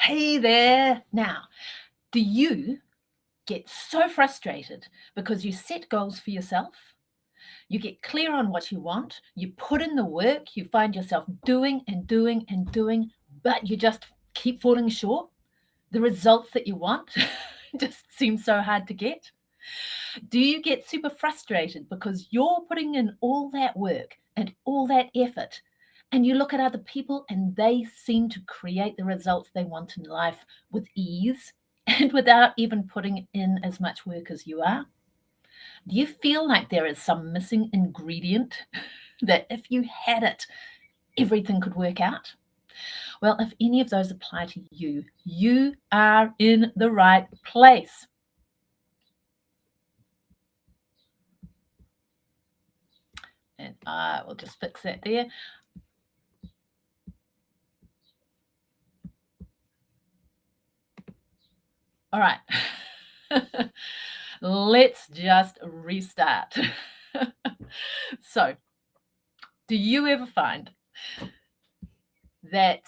Hey there. Now, do you get so frustrated because you set goals for yourself? You get clear on what you want, you put in the work, you find yourself doing and doing and doing, but you just keep falling short? The results that you want just seem so hard to get. Do you get super frustrated because you're putting in all that work and all that effort, and you look at other people and they seem to create the results they want in life with ease and without even putting in as much work as you are? Do you feel like there is some missing ingredient that if you had it, everything could work out? Well, if any of those apply to you, you are in the right place. And I will just fix that there. All right. Let's just restart. So, do you ever find that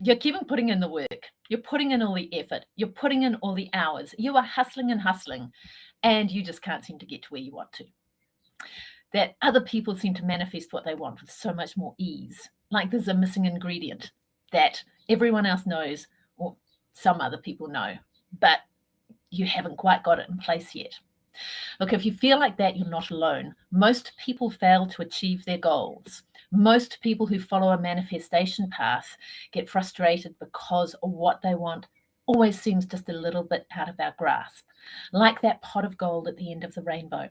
you're keeping putting in the work, you're putting in all the effort, you're putting in all the hours, you are hustling and hustling, and you just can't seem to get to where you want to? That other people seem to manifest what they want with so much more ease, like there's a missing ingredient that everyone else knows, or some other people know, but you haven't quite got it in place yet. Look, if you feel like that, you're not alone. Most people fail to achieve their goals. Most people who follow a manifestation path get frustrated because what they want always seems just a little bit out of our grasp, like that pot of gold at the end of the rainbow,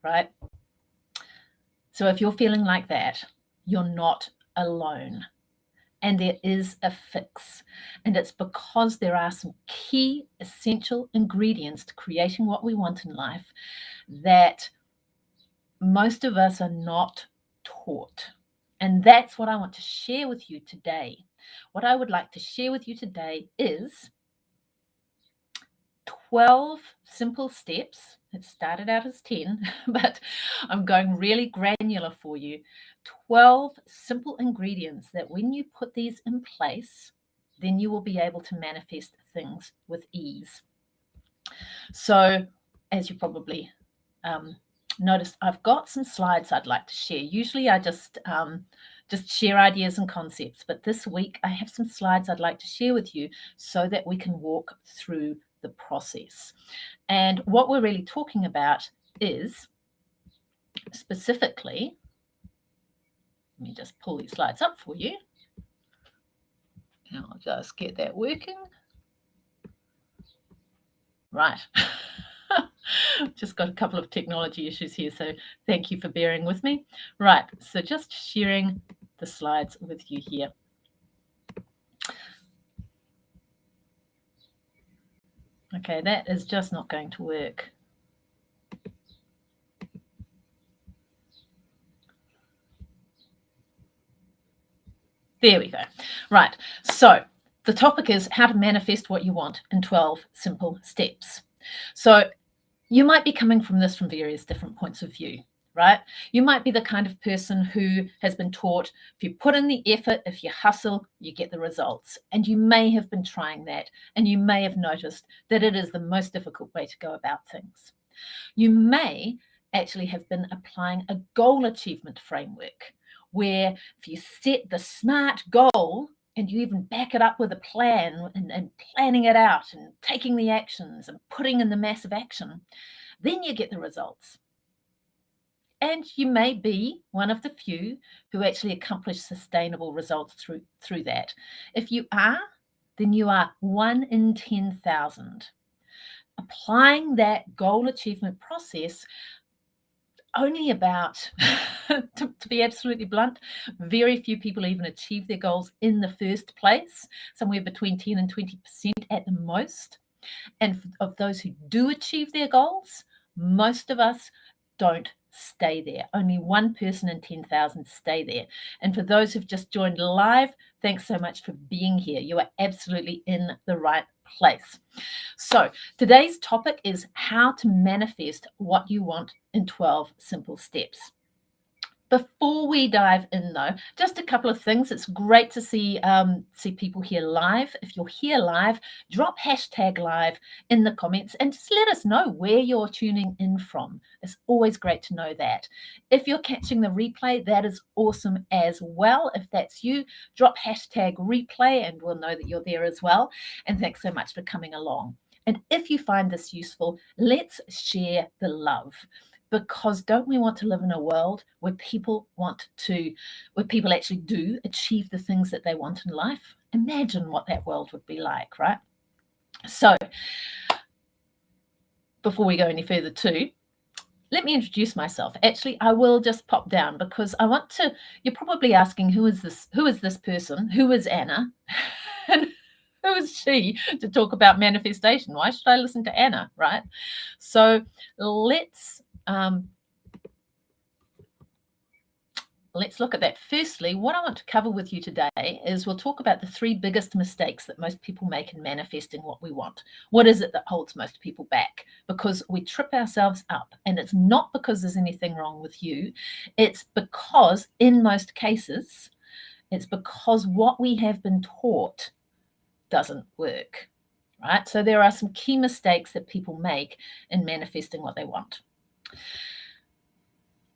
right? So if you're feeling like that, you're not alone. And there is a fix. And it's because there are some key essential ingredients to creating what we want in life that most of us are not taught. And that's what I want to share with you today. What I would like to share with you today is 12 simple steps. It started out as 10, but I'm going really granular for you. 12 simple ingredients that when you put these in place, then you will be able to manifest things with ease. So, as you probably noticed, I've got some slides I'd like to share. Usually I just share ideas and concepts, but this week I have some slides I'd like to share with you so that we can walk through the process. And what we're really talking about is specifically, let me just pull these slides up for you. And I'll just get that working. Right. Just got a couple of technology issues here, so thank you for bearing with me. Right, so just sharing the slides with you here. Okay, that is just not going to work. There we go. Right, so the topic is how to manifest what you want in 12 simple steps. So you might be coming from this from various different points of view, right? You might be the kind of person who has been taught if you put in the effort, if you hustle, you get the results. And you may have been trying that, and you may have noticed that it is the most difficult way to go about things. You may actually have been applying a goal achievement framework where if you set the SMART goal and you even back it up with a plan and planning it out and taking the actions and putting in the massive action, then you get the results. And you may be one of the few who actually accomplish sustainable results through that. If you are, then you are 1 in 10,000. Applying that goal achievement process, only about, to be absolutely blunt, very few people even achieve their goals in the first place, somewhere between 10 and 20% at the most. And of those who do achieve their goals, most of us don't stay there. Only one person in 10,000 stay there. And for those who've just joined live, thanks so much for being here. You are absolutely in the right place. So today's topic is how to manifest what you want in 12 simple steps. Before we dive in, though, just a couple of things. It's great to see people here live. If you're here live, drop #live in the comments and just let us know where you're tuning in from. It's always great to know that. If you're catching the replay, that is awesome as well. If that's you, drop #replay and we'll know that you're there as well. And thanks so much for coming along. And if you find this useful, let's share the love. Because don't we want to live in a world where people actually do achieve the things that they want in life? Imagine what that world would be like, right? So before we go any further too, let me introduce myself. Actually, I will just pop down because I want to, you're probably asking, who is this person? Who is Anna? And who is she to talk about manifestation? Why should I listen to Anna, right? So let's look at that. Firstly, what I want to cover with you today is we'll talk about the 3 biggest mistakes that most people make in manifesting what we want. What is it that holds most people back? Because we trip ourselves up, and it's not because there's anything wrong with you. It's because, in most cases, it's because what we have been taught doesn't work, right? So there are some key mistakes that people make in manifesting what they want.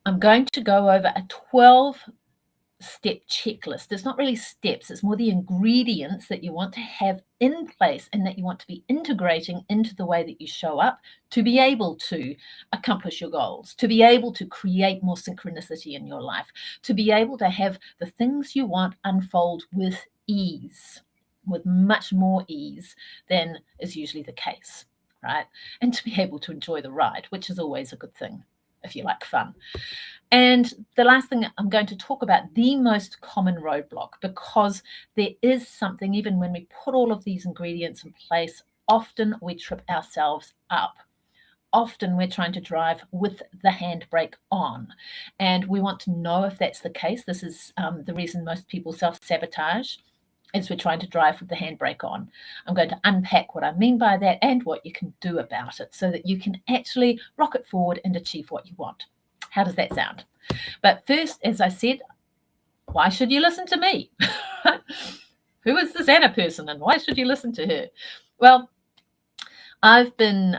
I'm going to go over a 12-step checklist. It's not really steps, it's more the ingredients that you want to have in place and that you want to be integrating into the way that you show up to be able to accomplish your goals, to be able to create more synchronicity in your life, to be able to have the things you want unfold with ease, with much more ease than is usually the case, right? And to be able to enjoy the ride, which is always a good thing if you like fun. And the last thing, I'm going to talk about the most common roadblock, because there is something, even when we put all of these ingredients in place, often we trip ourselves up. Often we're trying to drive with the handbrake on, and we want to know if that's the case. This is the reason most people self-sabotage, is we're trying to drive with the handbrake on. I'm going to unpack what I mean by that and what you can do about it so that you can actually rocket forward and achieve what you want. How does that sound? But first, as I said, why should you listen to me? Who is this Anna person and why should you listen to her? Well, I've been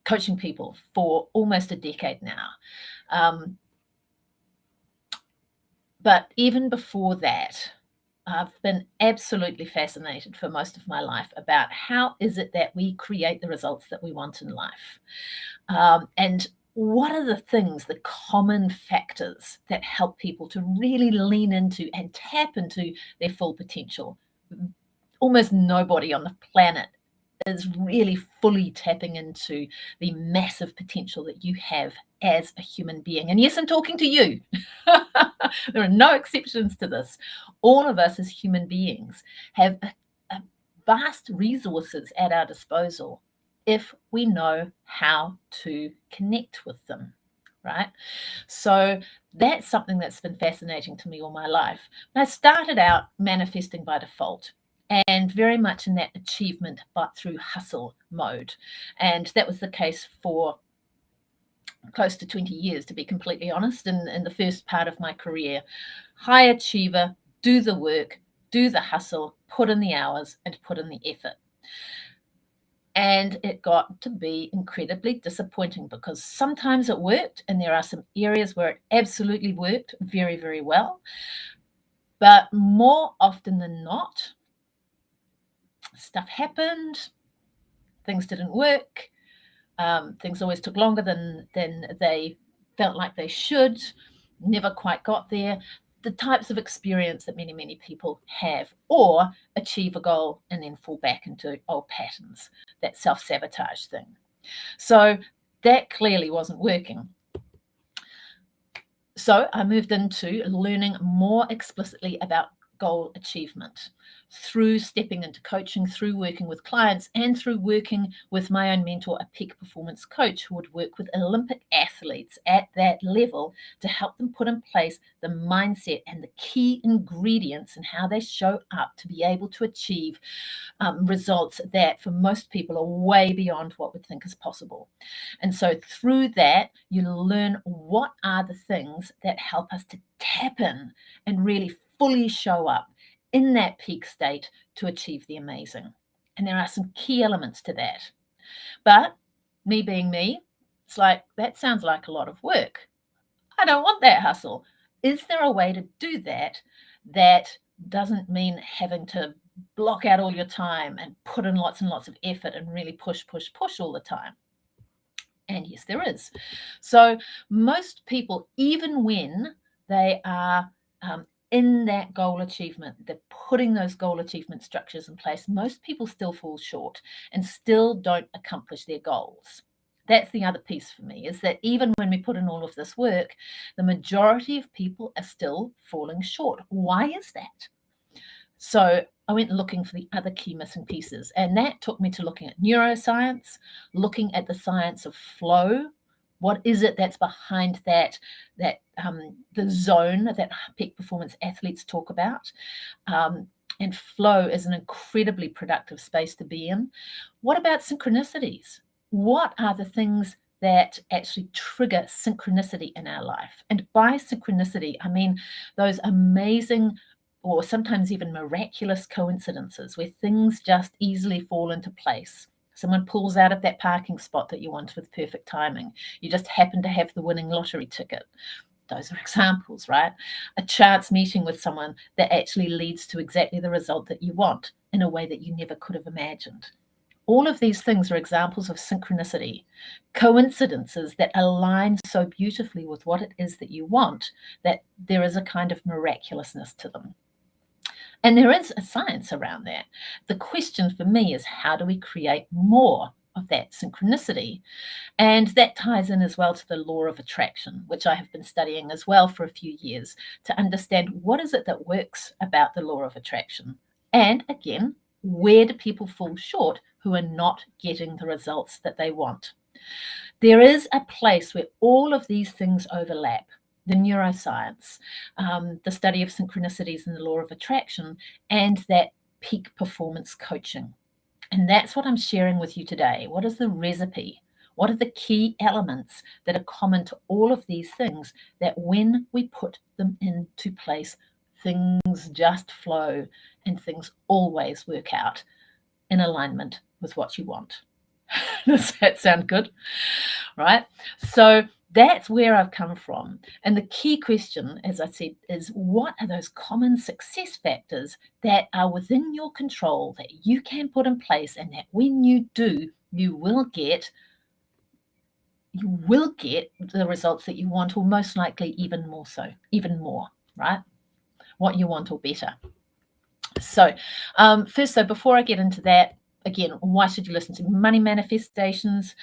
coaching people for almost a decade now. But even before that, I've been absolutely fascinated for most of my life about how is it that we create the results that we want in life. And what are the things, the common factors that help people to really lean into and tap into their full potential? Almost nobody on the planet is really fully tapping into the massive potential that you have as a human being. And yes, I'm talking to you. There are no exceptions to this. All of us as human beings have a vast resources at our disposal if we know how to connect with them, right? So that's something that's been fascinating to me all my life. I started out manifesting by default, and very much in that achievement but through hustle mode. And that was the case for close to 20 years, to be completely honest, in the first part of my career. High achiever, do the work, do the hustle, put in the hours and put in the effort. And it got to be incredibly disappointing because sometimes it worked, and there are some areas where it absolutely worked very, very well. But more often than not, stuff happened, things didn't work, things always took longer than they felt like they should, never quite got there. The types of experience that many, many people have, or achieve a goal and then fall back into old patterns, that self-sabotage thing. So that clearly wasn't working. So I moved into learning more explicitly about goal achievement through stepping into coaching, through working with clients, and through working with my own mentor, a peak performance coach who would work with Olympic athletes at that level to help them put in place the mindset and the key ingredients and how they show up to be able to achieve results that for most people are way beyond what we think is possible. And so through that, you learn what are the things that help us to tap in and really fully show up in that peak state to achieve the amazing. And there are some key elements to that. But me being me, it's like, that sounds like a lot of work. I don't want that hustle. Is there a way to do that that doesn't mean having to block out all your time and put in lots and lots of effort and really push all the time? And yes, there is. So most people, even when they are in that goal achievement, they're putting those goal achievement structures in place, most people still fall short and still don't accomplish their goals. That's the other piece for me, is that even when we put in all of this work, the majority of people are still falling short. Why is that? So I went looking for the other key missing pieces, and that took me to looking at neuroscience, looking at the science of flow. What is it that's behind that the zone that peak performance athletes talk about? And flow is an incredibly productive space to be in. What about synchronicities? What are the things that actually trigger synchronicity in our life? And by synchronicity, I mean those amazing or sometimes even miraculous coincidences where things just easily fall into place. Someone pulls out of that parking spot that you want with perfect timing. You just happen to have the winning lottery ticket. Those are examples, right? A chance meeting with someone that actually leads to exactly the result that you want in a way that you never could have imagined. All of these things are examples of synchronicity, coincidences that align so beautifully with what it is that you want that there is a kind of miraculousness to them. And there is a science around that. The question for me is, how do we create more of that synchronicity? And that ties in as well to the law of attraction, which I have been studying as well for a few years to understand what is it that works about the law of attraction. And again, where do people fall short who are not getting the results that they want? There is a place where all of these things overlap. The neuroscience, the study of synchronicities and the law of attraction, and that peak performance coaching. And that's what I'm sharing with you today. What is the recipe? What are the key elements that are common to all of these things that when we put them into place, things just flow and things always work out in alignment with what you want? Does that sound good? Right? So that's where I've come from. And the key question, as I said, is what are those common success factors that are within your control that you can put in place, and that when you do, you will get the results that you want, or most likely even more, right? What you want or better. So first, so before I get into that, again, why should you listen to money manifestations?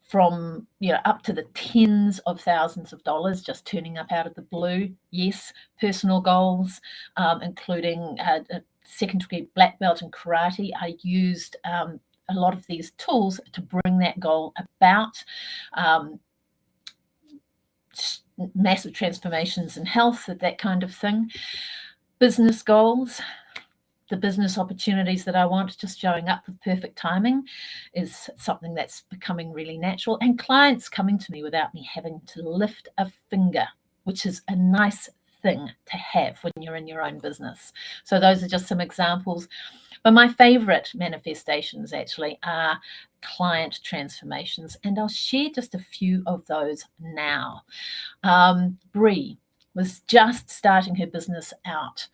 From up to the tens of thousands of dollars just turning up out of the blue. Yes, personal goals, including a second degree black belt in karate. I used a lot of these tools to bring that goal about. Massive transformations in health, that kind of thing. Business goals, the business opportunities that I want, just showing up with perfect timing is something that's becoming really natural. And clients coming to me without me having to lift a finger, which is a nice thing to have when you're in your own business. So those are just some examples. But my favorite manifestations actually are client transformations. And I'll share just a few of those now. Bree was just starting her business out.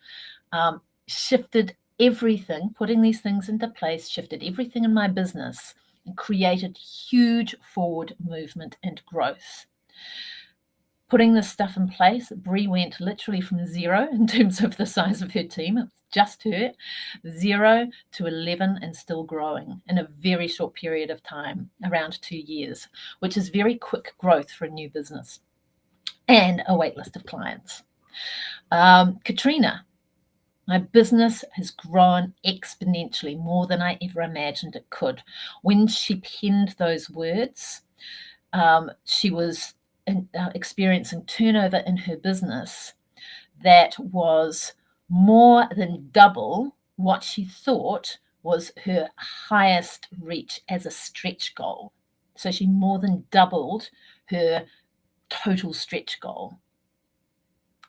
Shifted everything, putting these things into place, shifted everything in my business and created huge forward movement and growth. Putting this stuff in place, Bree went literally from 0 in terms of the size of her team. It was just her, 0 to 11 and still growing in a very short period of time, around 2 years, which is very quick growth for a new business and a wait list of clients. Katrina, my business has grown exponentially more than I ever imagined it could. When she penned those words, she was experiencing turnover in her business that was more than double what she thought was her highest reach as a stretch goal. So she more than doubled her total stretch goal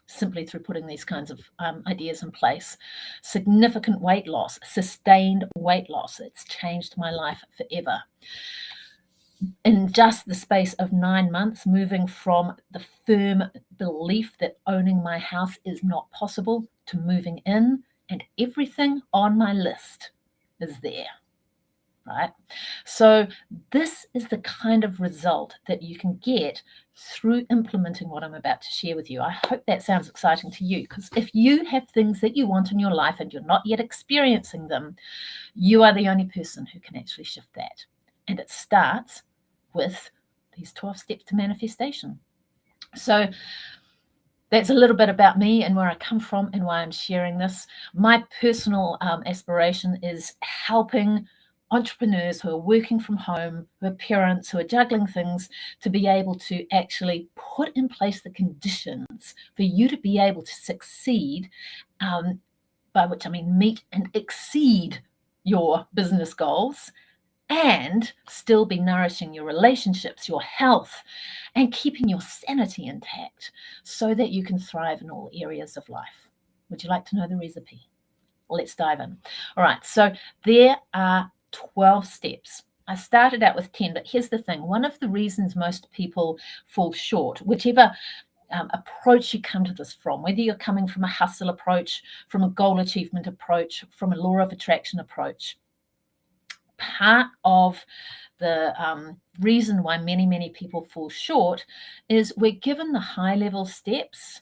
simply through putting these kinds of ideas in place. Significant weight loss, sustained weight loss. It's changed my life forever. In just the space of 9 months, moving from the firm belief that owning my house is not possible to moving in, and everything on my list is there, right? So this is the kind of result that you can get through implementing what I'm about to share with you. I hope that sounds exciting to you, because if you have things that you want in your life and you're not yet experiencing them, you are the only person who can actually shift that. And it starts with these 12 steps to manifestation. So that's a little bit about me and where I come from and why I'm sharing this. My personal aspiration is helping entrepreneurs who are working from home, who are parents, who are juggling things, to be able to actually put in place the conditions for you to be able to succeed, by which I mean meet and exceed your business goals, and still be nourishing your relationships, your health, and keeping your sanity intact so that you can thrive in all areas of life. Would you like to know the recipe? Well, let's dive in. All right, so there are 12 steps. I started out with 10, but here's the thing. One of the reasons most people fall short, whichever approach you come to this from, whether you're coming from a hustle approach, from a goal achievement approach, from a law of attraction approach, part of the reason why many people fall short is we're given the high level steps,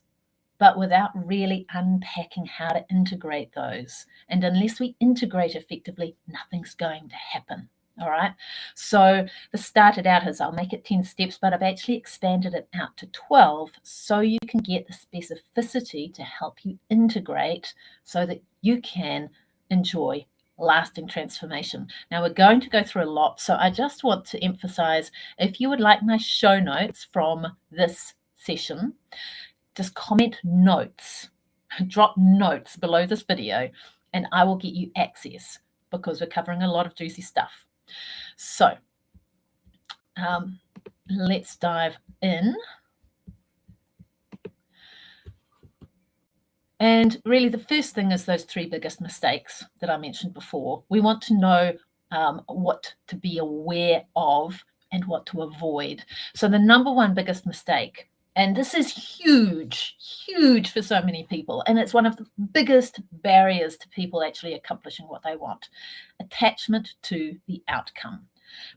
but without really unpacking how to integrate those. And unless we integrate effectively, nothing's going to happen. All right. So this started out as I'll make it 10 steps, but I've actually expanded it out to 12 so you can get the specificity to help you integrate so that you can enjoy lasting transformation. Now, we're going to go through a lot, so I just want to emphasize, if you would like my show notes from this session, just comment notes, drop notes below this video, and I will get you access, because we're covering a lot of juicy stuff. So let's dive in. And really, the first thing is those 3 biggest mistakes that I mentioned before. We want to know what to be aware of and what to avoid. So the number 1 biggest mistake, and this is huge for so many people, and it's one of the biggest barriers to people actually accomplishing what they want: attachment to the outcome.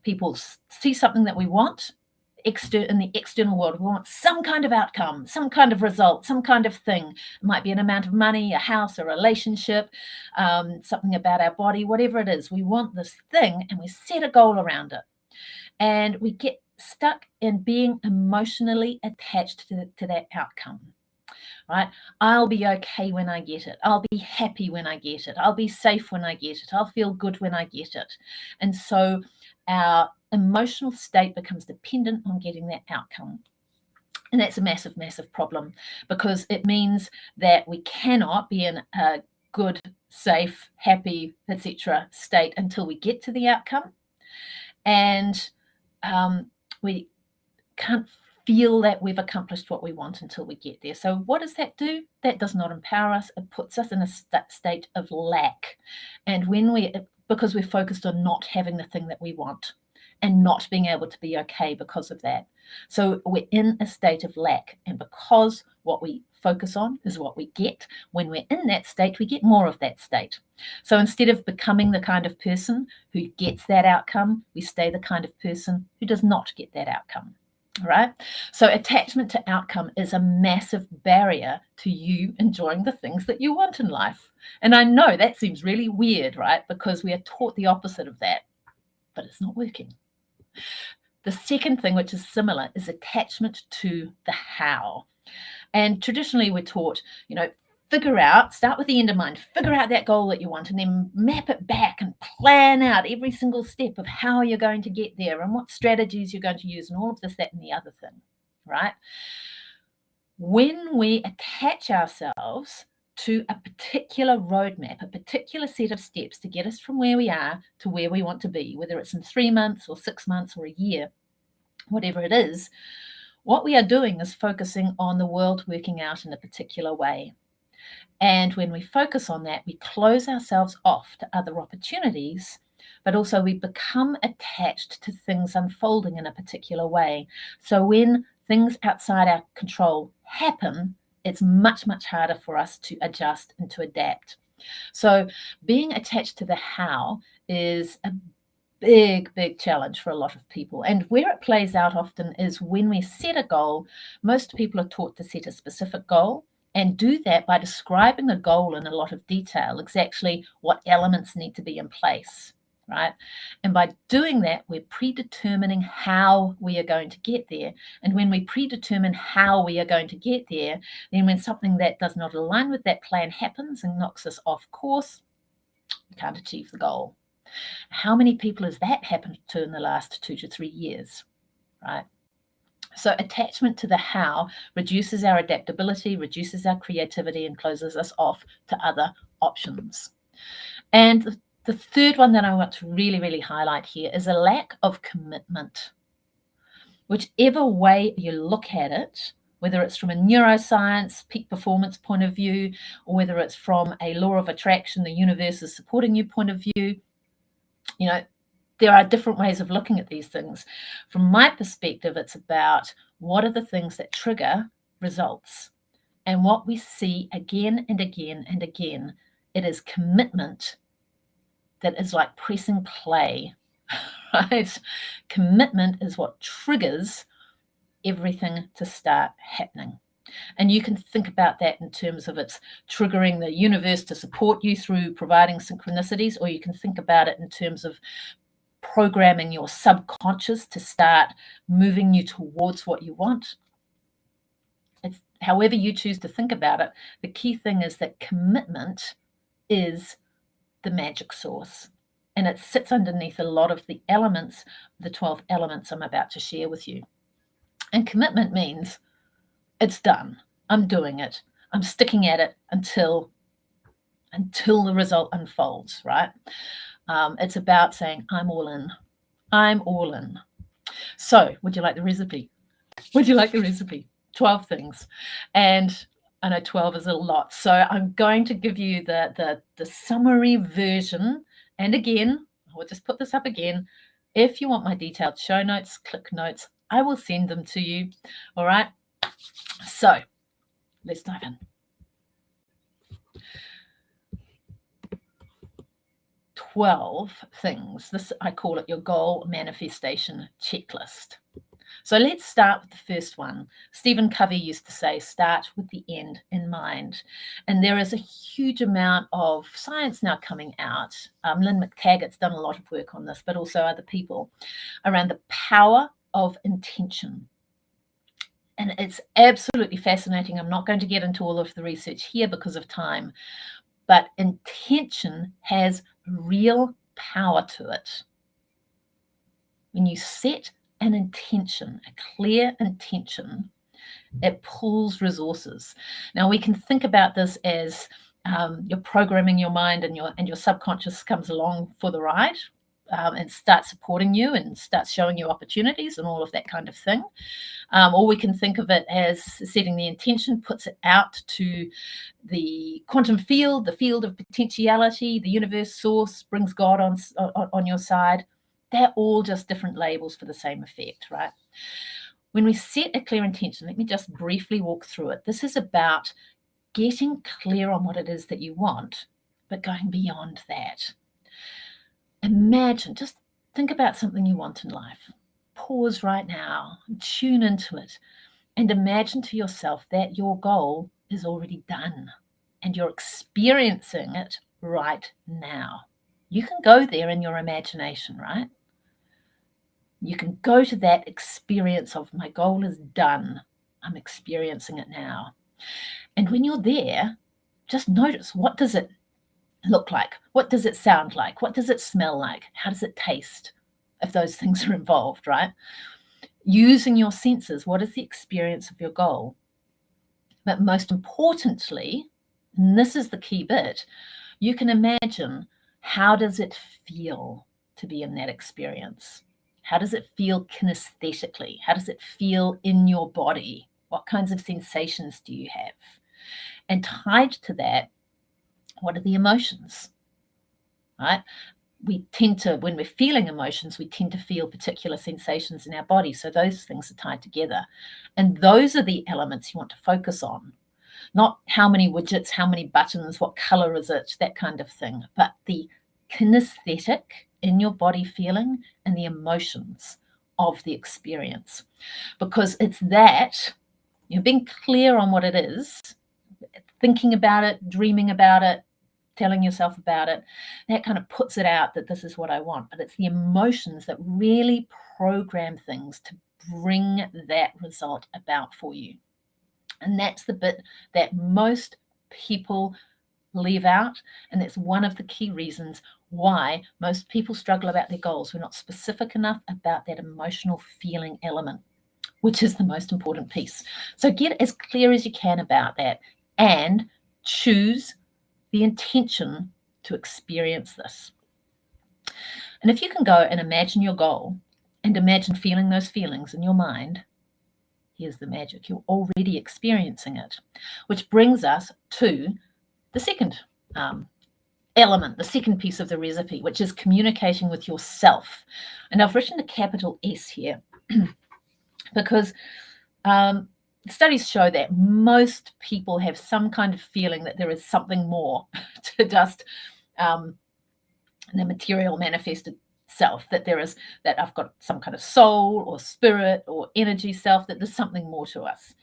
People see something that we want, in the external world. We want some kind of outcome, some kind of result, some kind of thing. It might be an amount of money, a house, a relationship, something about our body, whatever it is. We want this thing, and we set a goal around it. And we get stuck in being emotionally attached to that outcome. Right? I'll be okay when I get it. I'll be happy when I get it. I'll be safe when I get it. I'll feel good when I get it. And so our emotional state becomes dependent on getting that outcome. And that's a massive problem, because it means that we cannot be in a good, safe, happy, etc. state until we get to the outcome. And we can't feel that we've accomplished what we want until we get there. So what does that do? That does not empower us. It puts us in a state of lack. And because we're focused on not having the thing that we want and not being able to be okay because of that. So we're in a state of lack. And because what we focus on is what we get, when we're in that state, we get more of that state. So instead of becoming the kind of person who gets that outcome, we stay the kind of person who does not get that outcome. All right. So attachment to outcome is a massive barrier to you enjoying the things that you want in life. And I know that seems really weird, right? Because we are taught the opposite of that, but it's not working. The second thing, which is similar, is attachment to the how. And traditionally we're taught, start with the end in mind, figure out that goal that you want, and then map it back and plan out every single step of how you're going to get there and what strategies you're going to use and all of this, that, and the other thing, right? When we attach ourselves to a particular roadmap, a particular set of steps to get us from where we are to where we want to be, whether it's in 3 months or 6 months or a year, whatever it is, what we are doing is focusing on the world working out in a particular way. And when we focus on that, we close ourselves off to other opportunities, but also we become attached to things unfolding in a particular way. So when things outside our control happen, it's much, much harder for us to adjust and to adapt. So being attached to the how is a big challenge for a lot of people. And where it plays out often is when we set a goal. Most people are taught to set a specific goal and do that by describing the goal in a lot of detail, exactly what elements need to be in place, right? And by doing that, we're predetermining how we are going to get there. And when we predetermine how we are going to get there, then when something that does not align with that plan happens and knocks us off course, we can't achieve the goal. How many people has that happened to in the last 2 to 3 years, right? So attachment to the how reduces our adaptability, reduces our creativity, and closes us off to other options. And the third one that I want to really highlight here is a lack of commitment. Whichever way you look at it, whether it's from a neuroscience, peak performance point of view, or whether it's from a law of attraction, the universe is supporting you point of view, there are different ways of looking at these things. From my perspective, it's about what are the things that trigger results. And what we see again and again and again, it is commitment that is like pressing play, right? Commitment is what triggers everything to start happening. And you can think about that in terms of it's triggering the universe to support you through providing synchronicities, or you can think about it in terms of programming your subconscious to start moving you towards what you want. It's however you choose to think about it. The key thing is that commitment is the magic source, and it sits underneath a lot of the elements, the 12 elements I'm about to share with you. And commitment means it's done. I'm doing it. I'm sticking at it until the result unfolds, right? It's about saying, I'm all in. I'm all in. So would you like the recipe? 12 things. And I know 12 is a lot. So I'm going to give you the summary version. And again, I'll just put this up again. If you want my detailed show notes, click notes, I will send them to you. All right. So let's dive in. 12 things. This, I call it your goal manifestation checklist. So let's start with the first one. Stephen Covey used to say, start with the end in mind. And there is a huge amount of science now coming out. Lynn McTaggart's done a lot of work on this, but also other people, around the power of intention. And it's absolutely fascinating. I'm not going to get into all of the research here because of time, but intention has real power to it. When you set an intention, a clear intention, it pulls resources. Now we can think about this as you're programming your mind, and your subconscious comes along for the ride and starts supporting you and starts showing you opportunities and all of that kind of thing. Or we can think of it as setting the intention, puts it out to the quantum field, the field of potentiality, the universe source, brings God on your side. They're all just different labels for the same effect, right? When we set a clear intention, let me just briefly walk through it. This is about getting clear on what it is that you want, but going beyond that. Imagine, just think about something you want in life. Pause right now, tune into it, and imagine to yourself that your goal is already done and you're experiencing it right now. You can go there in your imagination, right? You can go to that experience of my goal is done. I'm experiencing it now. And when you're there, just notice, what does it look like? What does it sound like? What does it smell like? How does it taste? If those things are involved, right? Using your senses, what is the experience of your goal? But most importantly, and this is the key bit, you can imagine, how does it feel to be in that experience? How does it feel kinesthetically? How does it feel in your body? What kinds of sensations do you have? And tied to that, what are the emotions, right? We tend to, when we're feeling emotions, we tend to feel particular sensations in our body. So those things are tied together. And those are the elements you want to focus on. Not how many widgets, how many buttons, what color is it, that kind of thing, but the kinesthetic in your body feeling and the emotions of the experience. Because it's that, being clear on what it is, thinking about it, dreaming about it, telling yourself about it, that kind of puts it out that this is what I want. But it's the emotions that really program things to bring that result about for you. And that's the bit that most people leave out. And that's one of the key reasons why most people struggle about their goals. We're not specific enough about that emotional feeling element, which is the most important piece. So get as clear as you can about that and choose the intention to experience this. And if you can go and imagine your goal and imagine feeling those feelings in your mind, here's the magic. You're already experiencing it, which brings us to the second element, the second piece of the recipe, which is communicating with yourself. And I've written a capital S here because studies show that most people have some kind of feeling that there is something more to just the material manifested self, that there is, that I've got some kind of soul or spirit or energy self, that there's something more to us.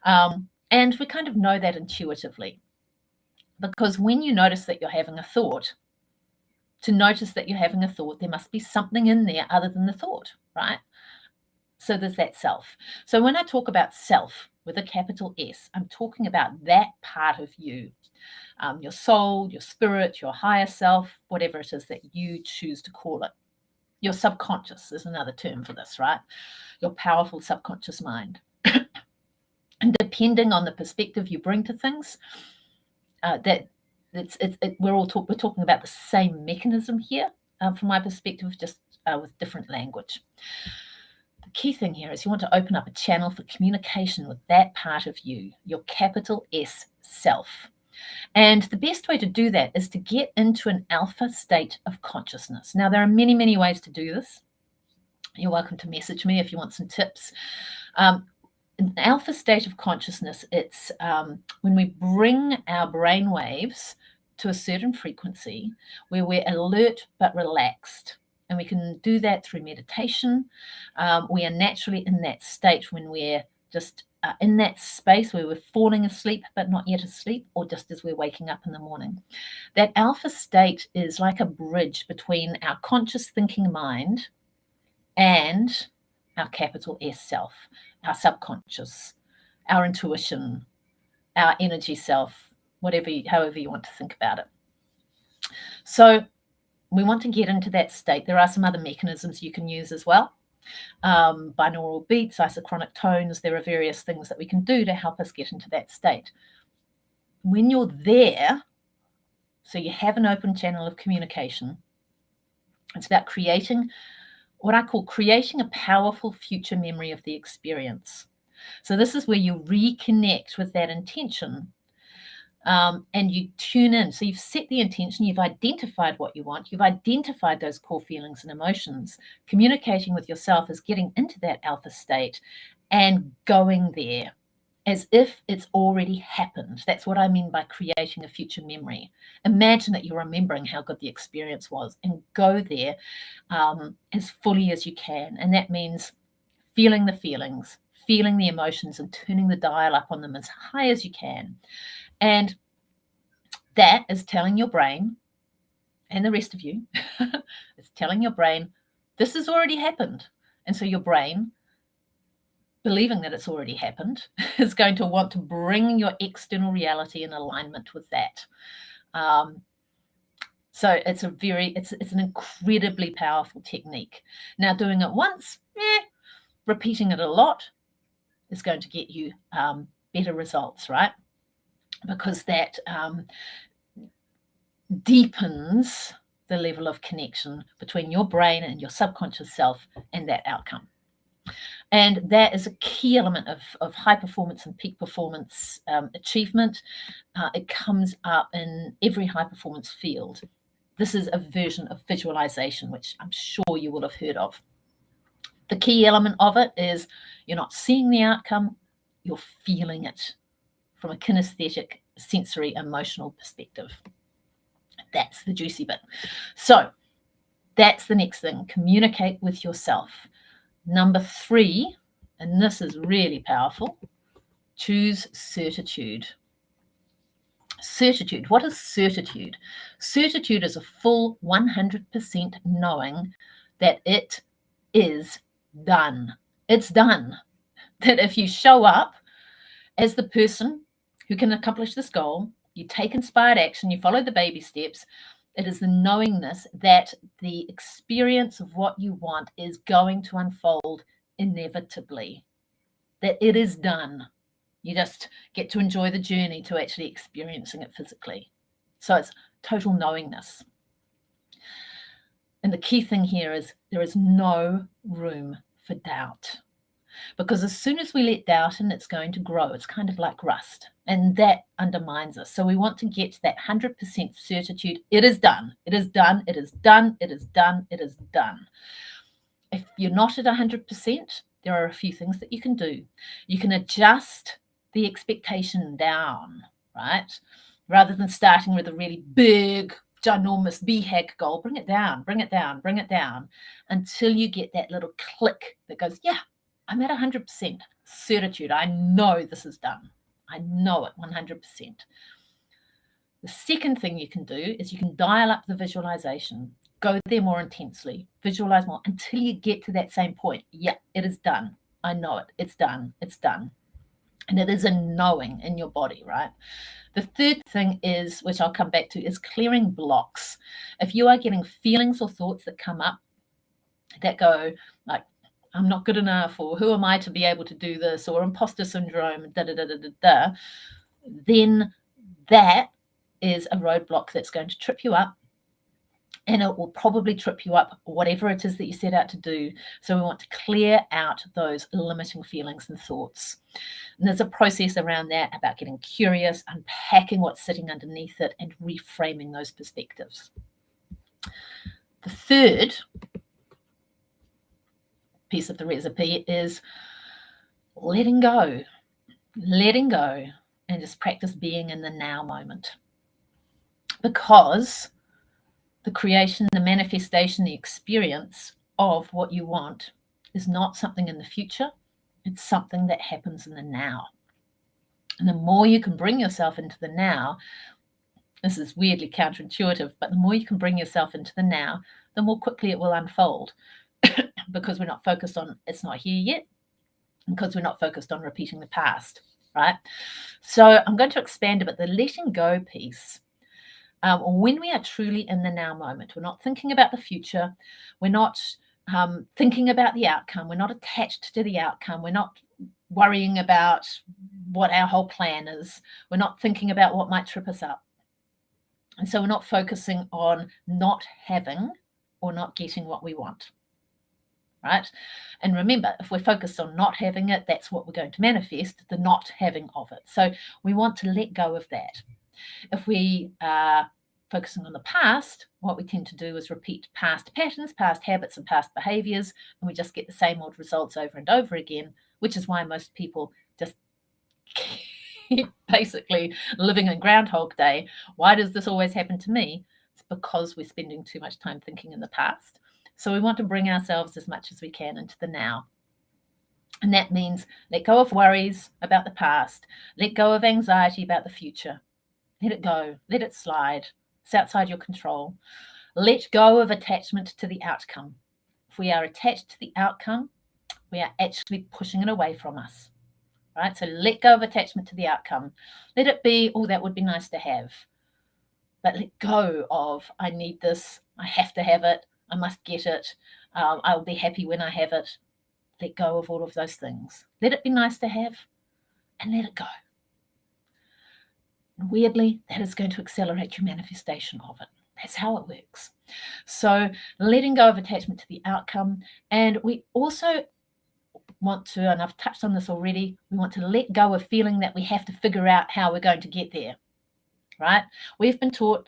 And we kind of know that intuitively, because when you notice that you're having a thought, to notice that you're having a thought, there must be something in there other than the thought, right? So there's that self. So when I talk about self with a capital S, I'm talking about that part of you, your soul, your spirit, your higher self, whatever it is that you choose to call it. Your subconscious is another term for this, right? Your powerful subconscious mind. And depending on the perspective you bring to things, we're talking about the same mechanism here, from my perspective, just with different language. The key thing here is you want to open up a channel for communication with that part of you, your capital S self. And the best way to do that is to get into an alpha state of consciousness. Now, there are many, many ways to do this. You're welcome to message me if you want some tips. An alpha state of consciousness, it's when we bring our brain waves to a certain frequency where we're alert but relaxed. And we can do that through meditation. We are naturally in that state when we're just in that space where we're falling asleep but not yet asleep, or just as we're waking up in the morning. That alpha state is like a bridge between our conscious thinking mind and our capital S self, our subconscious, our intuition, our energy self, however you want to think about it. So we want to get into that state. There are some other mechanisms you can use as well. Binaural beats, isochronic tones, there are various things that we can do to help us get into that state. When you're there, so you have an open channel of communication, it's about creating what I call creating a powerful future memory of the experience. So this is where you reconnect with that intention, and you tune in. So you've set the intention, you've identified what you want, you've identified those core feelings and emotions. Communicating with yourself is getting into that alpha state and going there as if it's already happened. That's what I mean by creating a future memory. Imagine that you're remembering how good the experience was, and go there as fully as you can. And that means feeling the feelings, feeling the emotions, and turning the dial up on them as high as you can. And that is telling your brain, and the rest of you, it's telling your brain, this has already happened. And so your brain believing that it's already happened is going to want to bring your external reality in alignment with that. So it's an incredibly powerful technique. Now, doing it once, repeating it a lot is going to get you better results, right? Because that deepens the level of connection between your brain and your subconscious self and that outcome. And that is a key element of high performance and peak performance achievement. It comes up in every high performance field. This is a version of visualization, which I'm sure you will have heard of. The key element of it is you're not seeing the outcome, you're feeling it from a kinesthetic, sensory, emotional perspective. That's the juicy bit. So that's the next thing. Communicate with yourself. Number 3, and this is really powerful, choose certitude. Certitude. What is certitude? Certitude is a full 100% knowing that it is done. It's done. That if you show up as the person who can accomplish this goal, you take inspired action, you follow the baby steps, it is the knowingness that the experience of what you want is going to unfold inevitably, that it is done. You just get to enjoy the journey to actually experiencing it physically. So it's total knowingness. And the key thing here is there is no room for doubt. Because as soon as we let doubt in, it's going to grow. It's kind of like rust, and that undermines us. So we want to get to that 100% certitude. It is done. It is done. It is done. It is done. It is done. If you're not at 100%, there are a few things that you can do. You can adjust the expectation down, right? Rather than starting with a really big, ginormous BHAG goal, bring it down, bring it down, bring it down until you get that little click that goes, yeah, I'm at 100% certitude. I know this is done. I know it 100%. The second thing you can do is you can dial up the visualization. Go there more intensely. Visualize more until you get to that same point. Yeah, it is done. I know it. It's done. It's done. And it is a knowing in your body, right? The third thing is, which I'll come back to, is clearing blocks. If you are getting feelings or thoughts that come up that go like, I'm not good enough, or who am I to be able to do this, or imposter syndrome, then that is a roadblock that's going to trip you up, and it will probably trip you up whatever it is that you set out to do. So we want to clear out those limiting feelings and thoughts. And there's a process around that about getting curious, unpacking what's sitting underneath it, and reframing those perspectives. The third piece of the recipe is letting go, and just practice being in the now moment. Because the creation, the manifestation, the experience of what you want is not something in the future. It's something that happens in the now. And the more you can bring yourself into the now, this is weirdly counterintuitive, but the more you can bring yourself into the now, the more quickly it will unfold. Because we're not focused on it's not here yet, because we're not focused on repeating the past, right? So I'm going to expand a bit. The letting go piece. When we are truly in the now moment, we're not thinking about the future, we're not thinking about the outcome, we're not attached to the outcome, we're not worrying about what our whole plan is, we're not thinking about what might trip us up. And so we're not focusing on not having or not getting what we want. Right? And remember, if we're focused on not having it, that's what we're going to manifest, the not having of it. So we want to let go of that. If we are focusing on the past, what we tend to do is repeat past patterns, past habits, and past behaviors, and we just get the same old results over and over again, which is why most people just keep basically living in Groundhog Day. Why does this always happen to me? It's because we're spending too much time thinking in the past. So we want to bring ourselves as much as we can into the now. And that means let go of worries about the past. Let go of anxiety about the future. Let it go. Let it slide. It's outside your control. Let go of attachment to the outcome. If we are attached to the outcome, we are actually pushing it away from us, right? So let go of attachment to the outcome. Let it be, oh, that would be nice to have. But let go of, I need this, I have to have it, I must get it, I'll be happy when I have it. Let go of all of those things. Let it be nice to have and let it go. And weirdly, that is going to accelerate your manifestation of it. That's how it works. So letting go of attachment to the outcome. And we also want to, and I've touched on this already, we want to let go of feeling that we have to figure out how we're going to get there, right? We've been taught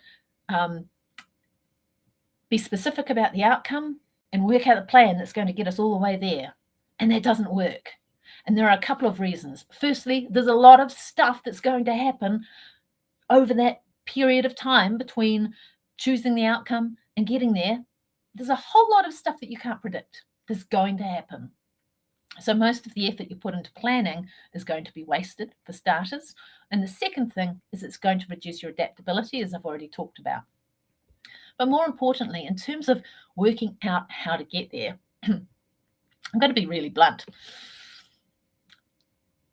be specific about the outcome and work out a plan that's going to get us all the way there. And that doesn't work. And there are a couple of reasons. Firstly, there's a lot of stuff that's going to happen over that period of time between choosing the outcome and getting there. There's a whole lot of stuff that you can't predict that's going to happen. So most of the effort you put into planning is going to be wasted, for starters. And the second thing is it's going to reduce your adaptability, as I've already talked about. But more importantly, in terms of working out how to get there, I'm going to be really blunt.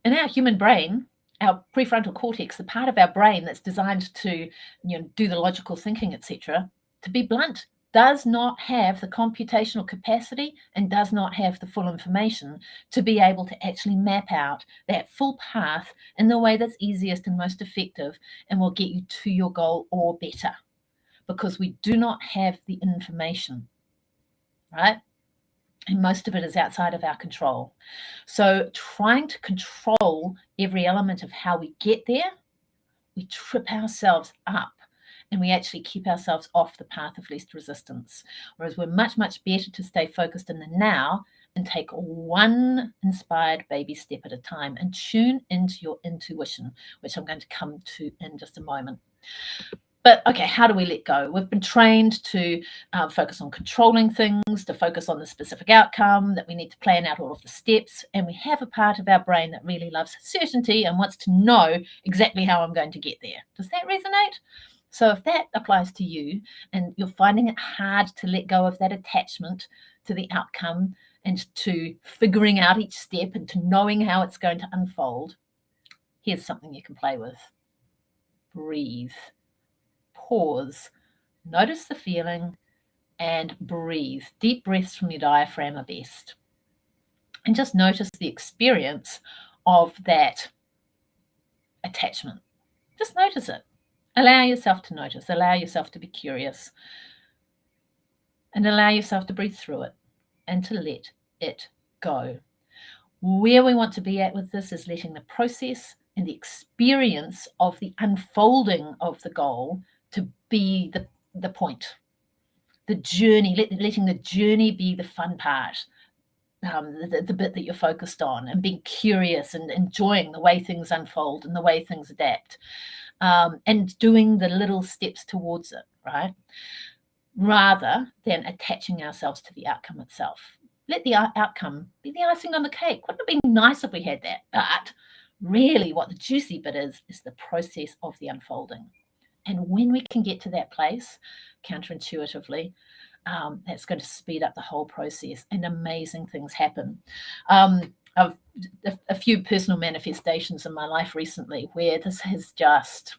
In our human brain, our prefrontal cortex, the part of our brain that's designed to do the logical thinking, etc., to be blunt, does not have the computational capacity and does not have the full information to be able to actually map out that full path in the way that's easiest and most effective and will get you to your goal or better, because we do not have the information, right? And most of it is outside of our control. So trying to control every element of how we get there, we trip ourselves up and we actually keep ourselves off the path of least resistance. Whereas we're much, much better to stay focused in the now and take one inspired baby step at a time and tune into your intuition, which I'm going to come to in just a moment. But okay, how do we let go? We've been trained to focus on controlling things, to focus on the specific outcome, that we need to plan out all of the steps. And we have a part of our brain that really loves certainty and wants to know exactly how I'm going to get there. Does that resonate? So if that applies to you and you're finding it hard to let go of that attachment to the outcome and to figuring out each step and to knowing how it's going to unfold, here's something you can play with. Breathe. Pause, notice the feeling, and breathe. Deep breaths from your diaphragm are best. And just notice the experience of that attachment. Just notice it. Allow yourself to notice. Allow yourself to be curious. And allow yourself to breathe through it and to let it go. Where we want to be at with this is letting the process and the experience of the unfolding of the goal to be the point, the journey, letting the journey be the fun part, the bit that you're focused on, and being curious and enjoying the way things unfold and the way things adapt, and doing the little steps towards it, right? Rather than attaching ourselves to the outcome itself. Let the outcome be the icing on the cake. Wouldn't it be nice if we had that? But really what the juicy bit is the process of the unfolding. And when we can get to that place, counterintuitively, that's going to speed up the whole process and amazing things happen. I've a few personal manifestations in my life recently where this has just,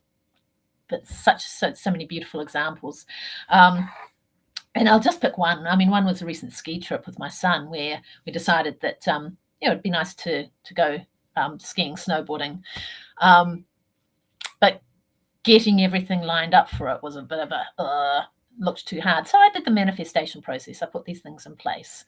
but so many beautiful examples. And I'll just pick one. I mean, one was a recent ski trip with my son where we decided that it'd be nice to go skiing, snowboarding. But getting everything lined up for it was a bit of looked too hard. So I did the manifestation process. I put these things in place.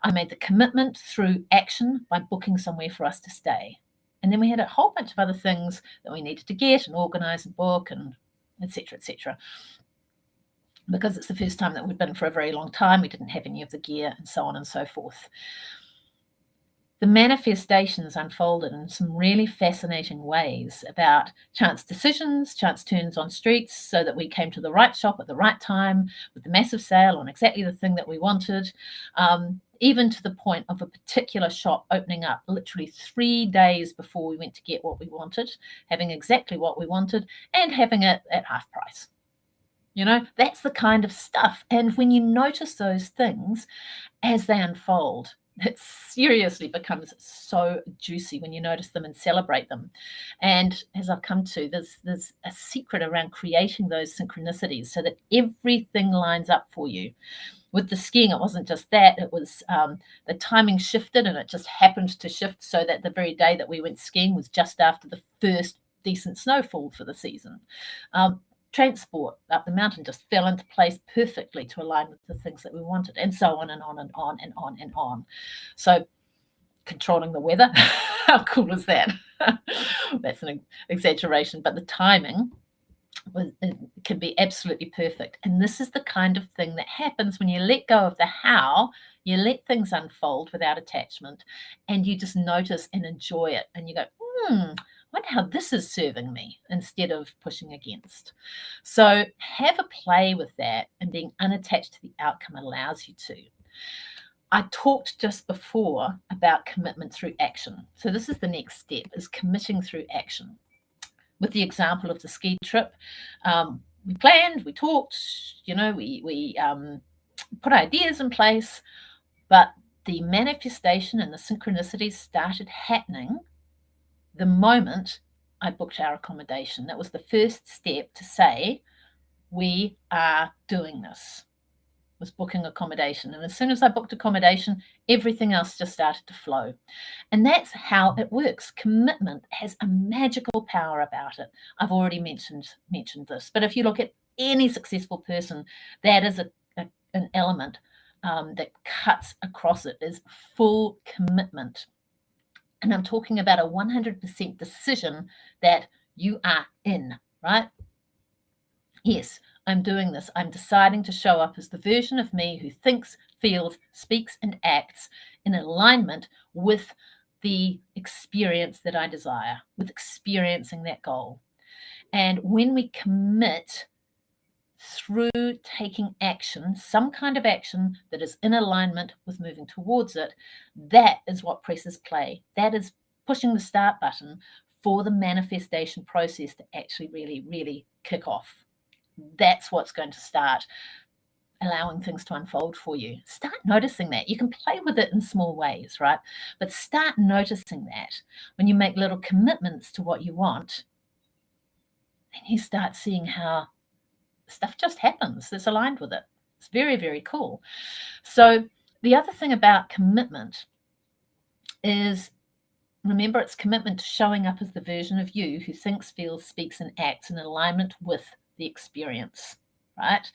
I made the commitment through action by booking somewhere for us to stay. And then we had a whole bunch of other things that we needed to get and organize and book and et cetera, because it's the first time that we'd been for a very long time. We didn't have any of the gear and so on and so forth. The manifestations unfolded in some really fascinating ways about chance decisions, chance turns on streets, so that we came to the right shop at the right time with the massive sale on exactly the thing that we wanted, even to the point of a particular shop opening up literally 3 days before we went to get what we wanted, having exactly what we wanted and having it at half price. That's the kind of stuff. And when you notice those things as they unfold, It seriously becomes so juicy when you notice them and celebrate them. And as I've come to, there's a secret around creating those synchronicities so that everything lines up for you. With the skiing, it wasn't just that, it was the timing shifted, and it just happened to shift so that the very day that we went skiing was just after the first decent snowfall for the season. Transport up the mountain just fell into place perfectly to align with the things that we wanted, and so on and on and on and on and on. So controlling the weather, how cool is that? That's an exaggeration, but the timing it can be absolutely perfect. And this is the kind of thing that happens when you let go of the how, you let things unfold without attachment, and you just notice and enjoy it. And you go, I wonder how this is serving me, instead of pushing against. So have a play with that, and being unattached to the outcome allows you to. I talked just before about commitment through action. So this is the next step, is committing through action. With the example of the ski trip, we planned, we talked, we put ideas in place, but the manifestation and the synchronicities started happening the moment I booked our accommodation. That was the first step to say, we are doing this, was booking accommodation. And as soon as I booked accommodation, everything else just started to flow. And that's how it works. Commitment has a magical power about it. I've already mentioned this, but if you look at any successful person, that is an element that cuts across it, is full commitment. And I'm talking about a 100% decision that you are in, right? Yes, I'm doing this. I'm deciding to show up as the version of me who thinks, feels, speaks, and acts in alignment with the experience that I desire, with experiencing that goal. And when we commit through taking action, some kind of action that is in alignment with moving towards it, that is what presses play. That is pushing the start button for the manifestation process to actually really, really kick off. That's what's going to start allowing things to unfold for you. Start noticing that. You can play with it in small ways, right? But start noticing that when you make little commitments to what you want, then you start seeing how stuff just happens that's aligned with it. It's very, very cool. So the other thing about commitment is, remember, it's commitment to showing up as the version of you who thinks, feels, speaks, and acts in alignment with the experience, right?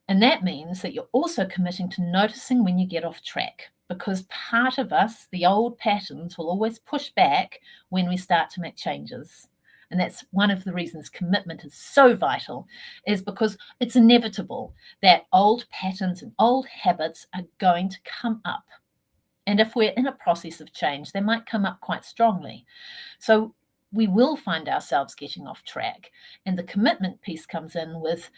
And that means that you're also committing to noticing when you get off track, because part of us, the old patterns, will always push back when we start to make changes. And that's one of the reasons commitment is so vital, is because it's inevitable that old patterns and old habits are going to come up. And if we're in a process of change, they might come up quite strongly. So we will find ourselves getting off track. And the commitment piece comes in with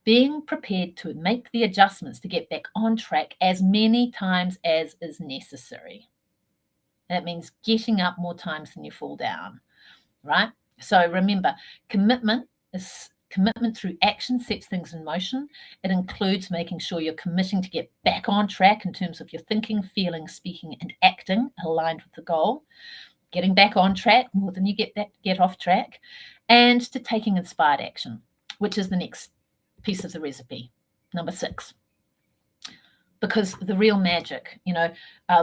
being prepared to make the adjustments to get back on track as many times as is necessary. That means getting up more times than you fall down, right? So remember, commitment through action sets things in motion. It includes making sure you're committing to get back on track in terms of your thinking, feeling, speaking, and acting aligned with the goal. Getting back on track more than you get off track, and to taking inspired action, which is the next piece of the recipe, number 6. Because the real magic,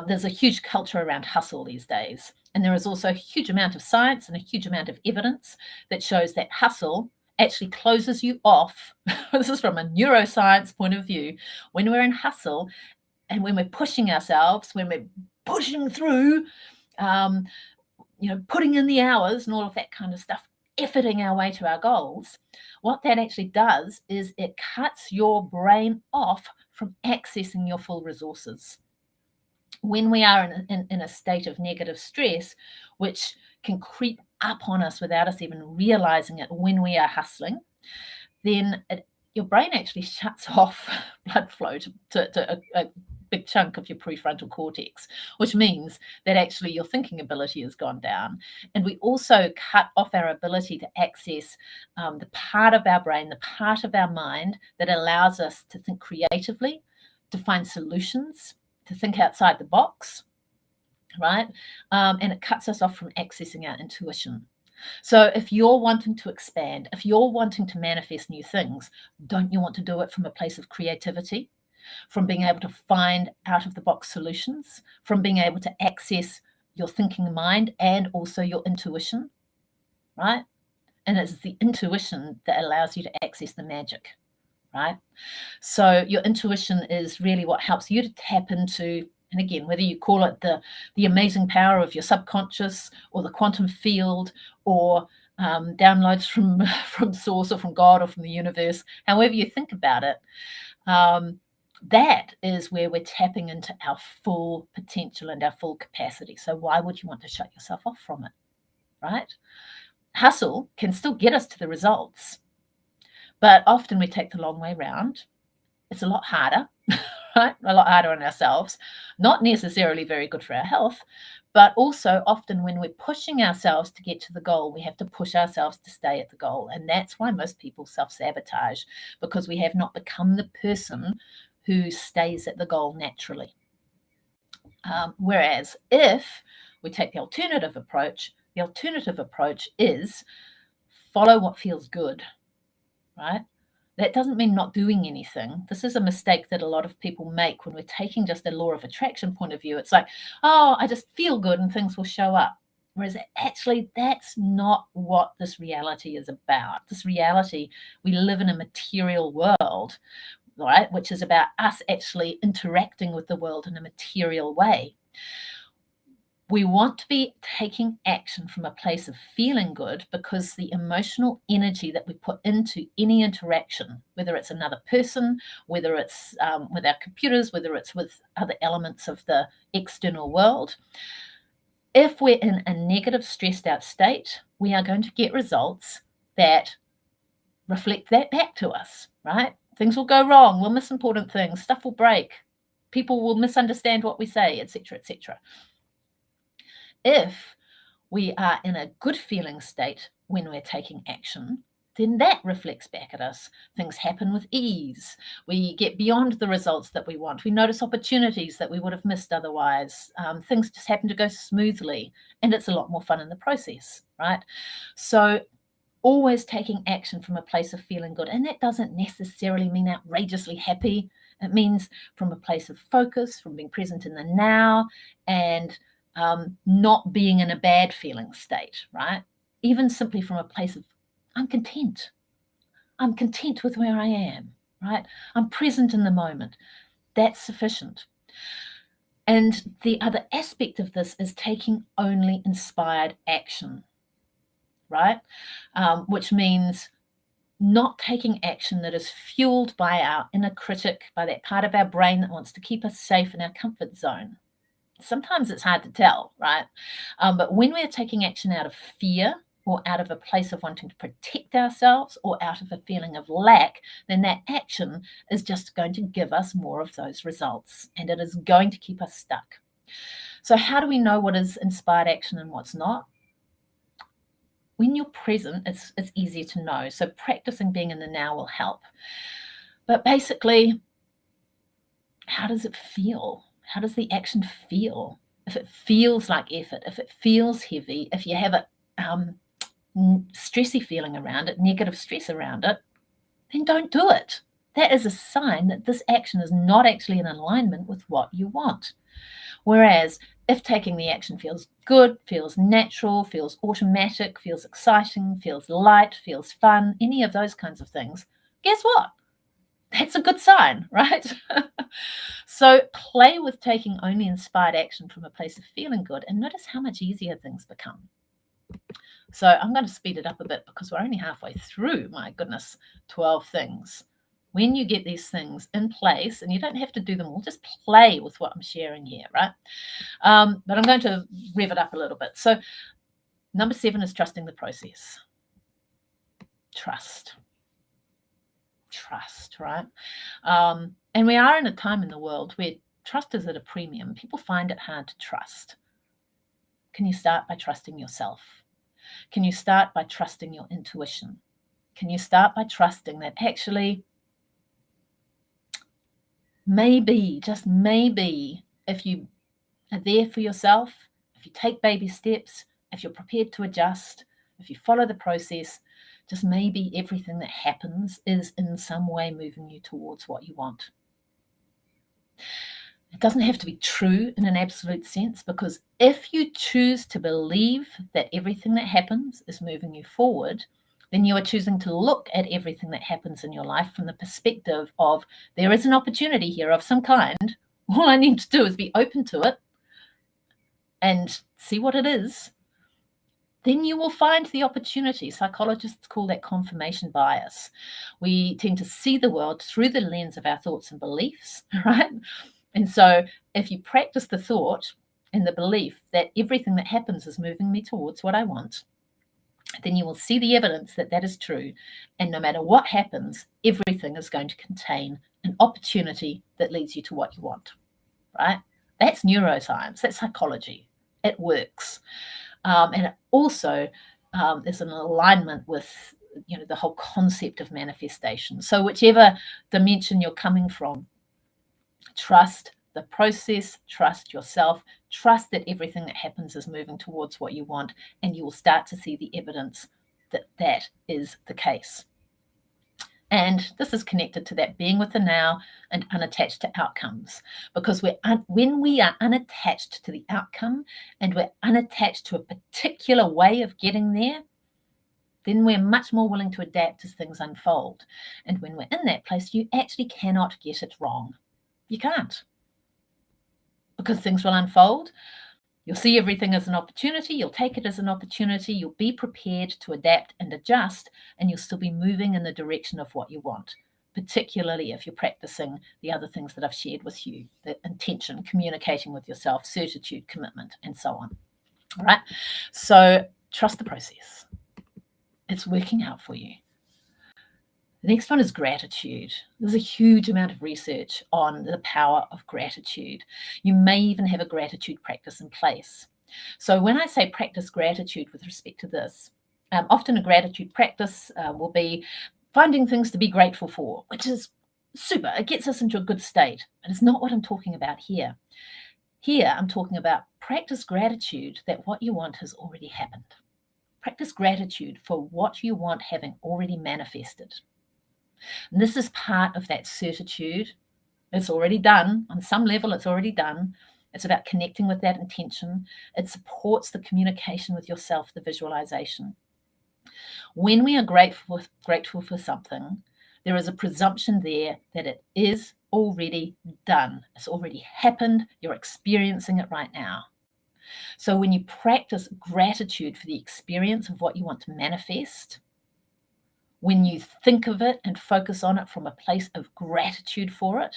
there's a huge culture around hustle these days, and there is also a huge amount of science and a huge amount of evidence that shows that hustle actually closes you off. This is from a neuroscience point of view. When we're in hustle and when we're pushing ourselves, when we're pushing through, putting in the hours and all of that kind of stuff, efforting our way to our goals, what that actually does is it cuts your brain off from accessing your full resources. When we are in a state of negative stress, which can creep up on us without us even realizing it when we are hustling, then your brain actually shuts off blood flow to a big chunk of your prefrontal cortex, which means that actually your thinking ability has gone down. And we also cut off our ability to access the part of our brain, the part of our mind that allows us to think creatively, to find solutions, to think outside the box, right? And it cuts us off from accessing our intuition. So if you're wanting to expand, if you're wanting to manifest new things, don't you want to do it from a place of creativity, from being able to find out of the box solutions, from being able to access your thinking mind and also your intuition, right? And it's the intuition that allows you to access the magic, right? So your intuition is really what helps you to tap into, and again, whether you call it the amazing power of your subconscious or the quantum field or downloads from source or from God or from the universe, however you think about it, that is where we're tapping into our full potential and our full capacity. So why would you want to shut yourself off from it, right? Hustle can still get us to the results, but often we take the long way round. It's a lot harder, right? A lot harder on ourselves, not necessarily very good for our health, but also often when we're pushing ourselves to get to the goal, we have to push ourselves to stay at the goal. And that's why most people self-sabotage, because we have not become the person who stays at the goal naturally. Whereas if we take the alternative approach is follow what feels good, right? That doesn't mean not doing anything. This is a mistake that a lot of people make when we're taking just a law of attraction point of view. It's like, oh, I just feel good and things will show up. Whereas actually, that's not what this reality is about. This reality, we live in a material world, right? Which is about us actually interacting with the world in a material way. We want to be taking action from a place of feeling good because the emotional energy that we put into any interaction, whether it's another person, whether it's with our computers, whether it's with other elements of the external world, if we're in a negative, stressed out state, we are going to get results that reflect that back to us, right? Things will go wrong. We'll miss important things. Stuff will break. People will misunderstand what we say, etc., etc. If we are in a good feeling state when we're taking action, then that reflects back at us. Things happen with ease. We get beyond the results that we want. We notice opportunities that we would have missed otherwise. Things just happen to go smoothly, and it's a lot more fun in the process, right? So always taking action from a place of feeling good. And that doesn't necessarily mean outrageously happy. It means from a place of focus, from being present in the now, and not being in a bad feeling state, right? Even simply from a place of, I'm content. I'm content with where I am, right? I'm present in the moment. That's sufficient. And the other aspect of this is taking only inspired action, right? Which means not taking action that is fueled by our inner critic, by that part of our brain that wants to keep us safe in our comfort zone. Sometimes it's hard to tell, right? But when we're taking action out of fear or out of a place of wanting to protect ourselves or out of a feeling of lack, then that action is just going to give us more of those results, and it is going to keep us stuck. So how do we know what is inspired action and what's not? When you're present, it's easier to know. So practicing being in the now will help. But basically, how does it feel? How does the action feel? If it feels like effort, if it feels heavy, if you have a stressy feeling around it, negative stress around it, then don't do it. That is a sign that this action is not actually in alignment with what you want. Whereas if taking the action feels good, feels natural, feels automatic, feels exciting, feels light, feels fun, any of those kinds of things, guess what? That's a good sign, right? So play with taking only inspired action from a place of feeling good and notice how much easier things become. So I'm going to speed it up a bit because we're only halfway through, my goodness, 12 things. When you get these things in place, and you don't have to do them all, just play with what I'm sharing here, right? But I'm going to rev it up a little bit. So number 7 is trusting the process. Trust, right? And we are in a time in the world where trust is at a premium. People find it hard to trust. Can you start by trusting yourself? Can you start by trusting your intuition? Can you start by trusting that actually maybe, just maybe, if you are there for yourself, if you take baby steps, if you're prepared to adjust, if you follow the process, just maybe everything that happens is in some way moving you towards what you want. It doesn't have to be true in an absolute sense, because if you choose to believe that everything that happens is moving you forward, then you are choosing to look at everything that happens in your life from the perspective of there is an opportunity here of some kind. All I need to do is be open to it and see what it is. Then you will find the opportunity. Psychologists call that confirmation bias. We tend to see the world through the lens of our thoughts and beliefs, right? And so if you practice the thought and the belief that everything that happens is moving me towards what I want, then you will see the evidence that that is true. And no matter what happens, everything is going to contain an opportunity that leads you to what you want, right? That's neuroscience. That's psychology. It works. And it also is an alignment with the whole concept of manifestation. So whichever dimension you're coming from, trust the process, trust yourself, trust that everything that happens is moving towards what you want, and you will start to see the evidence that that is the case. And this is connected to that being with the now and unattached to outcomes, because when we are unattached to the outcome and we're unattached to a particular way of getting there, then we're much more willing to adapt as things unfold. And when we're in that place, you actually cannot get it wrong. You can't, because things will unfold. You'll see everything as an opportunity. You'll take it as an opportunity. You'll be prepared to adapt and adjust, and you'll still be moving in the direction of what you want, particularly if you're practicing the other things that I've shared with you, the intention, communicating with yourself, certitude, commitment, and so on. All right. So trust the process. It's working out for you. The next one is gratitude. There's a huge amount of research on the power of gratitude. You may even have a gratitude practice in place. So when I say practice gratitude with respect to this, often a gratitude practice will be finding things to be grateful for, which is super. It gets us into a good state, but it's not what I'm talking about here. Here, I'm talking about practice gratitude that what you want has already happened. Practice gratitude for what you want having already manifested. And this is part of that certitude. It's already done. On some level, it's already done. It's about connecting with that intention. It supports the communication with yourself, the visualization. When we are grateful for something, there is a presumption there that it is already done. It's already happened. You're experiencing it right now. So when you practice gratitude for the experience of what you want to manifest, when you think of it and focus on it from a place of gratitude for it,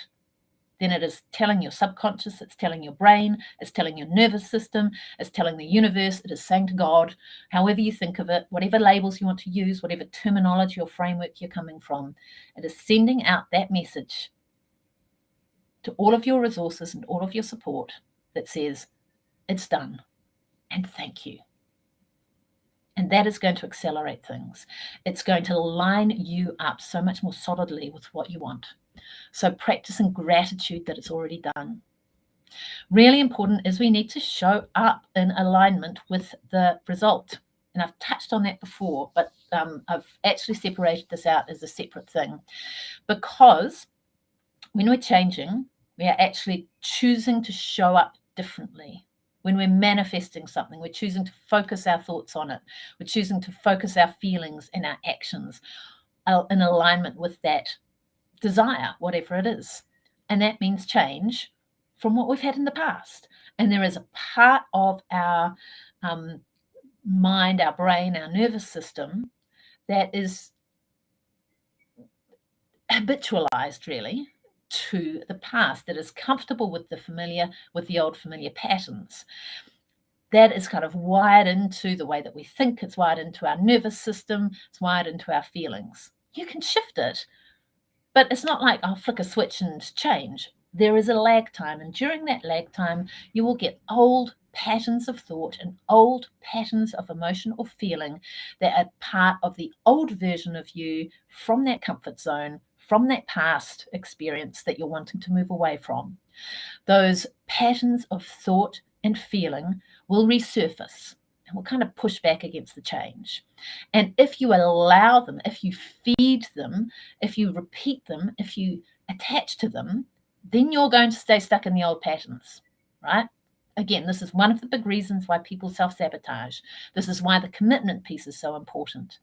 then it is telling your subconscious, it's telling your brain, it's telling your nervous system, it's telling the universe, it is saying to God, however you think of it, whatever labels you want to use, whatever terminology or framework you're coming from, it is sending out that message to all of your resources and all of your support that says, it's done, and thank you. And that is going to accelerate things. It's going to line you up so much more solidly with what you want. So practicing gratitude that it's already done. Really important is we need to show up in alignment with the result. And I've touched on that before, but I've actually separated this out as a separate thing, because when we're changing, we are actually choosing to show up differently. When we're manifesting something, we're choosing to focus our thoughts on it. We're choosing to focus our feelings and our actions in alignment with that desire, whatever it is. And that means change from what we've had in the past. And there is a part of our mind, our brain, our nervous system that is habitualized, really, to the past, that is comfortable with the familiar, with the old familiar patterns. That is kind of wired into the way that we think. It's wired into our nervous system. It's wired into our feelings. You can shift it, but it's not like I'll flick a switch and change. There is a lag time, and during that lag time, you will get old patterns of thought and old patterns of emotion or feeling that are part of the old version of you from that comfort zone from that past experience that you're wanting to move away from, those patterns of thought and feeling will resurface and will kind of push back against the change. And if you allow them, if you feed them, if you repeat them, if you attach to them, then you're going to stay stuck in the old patterns, right? Again, this is one of the big reasons why people self-sabotage. This is why the commitment piece is so important,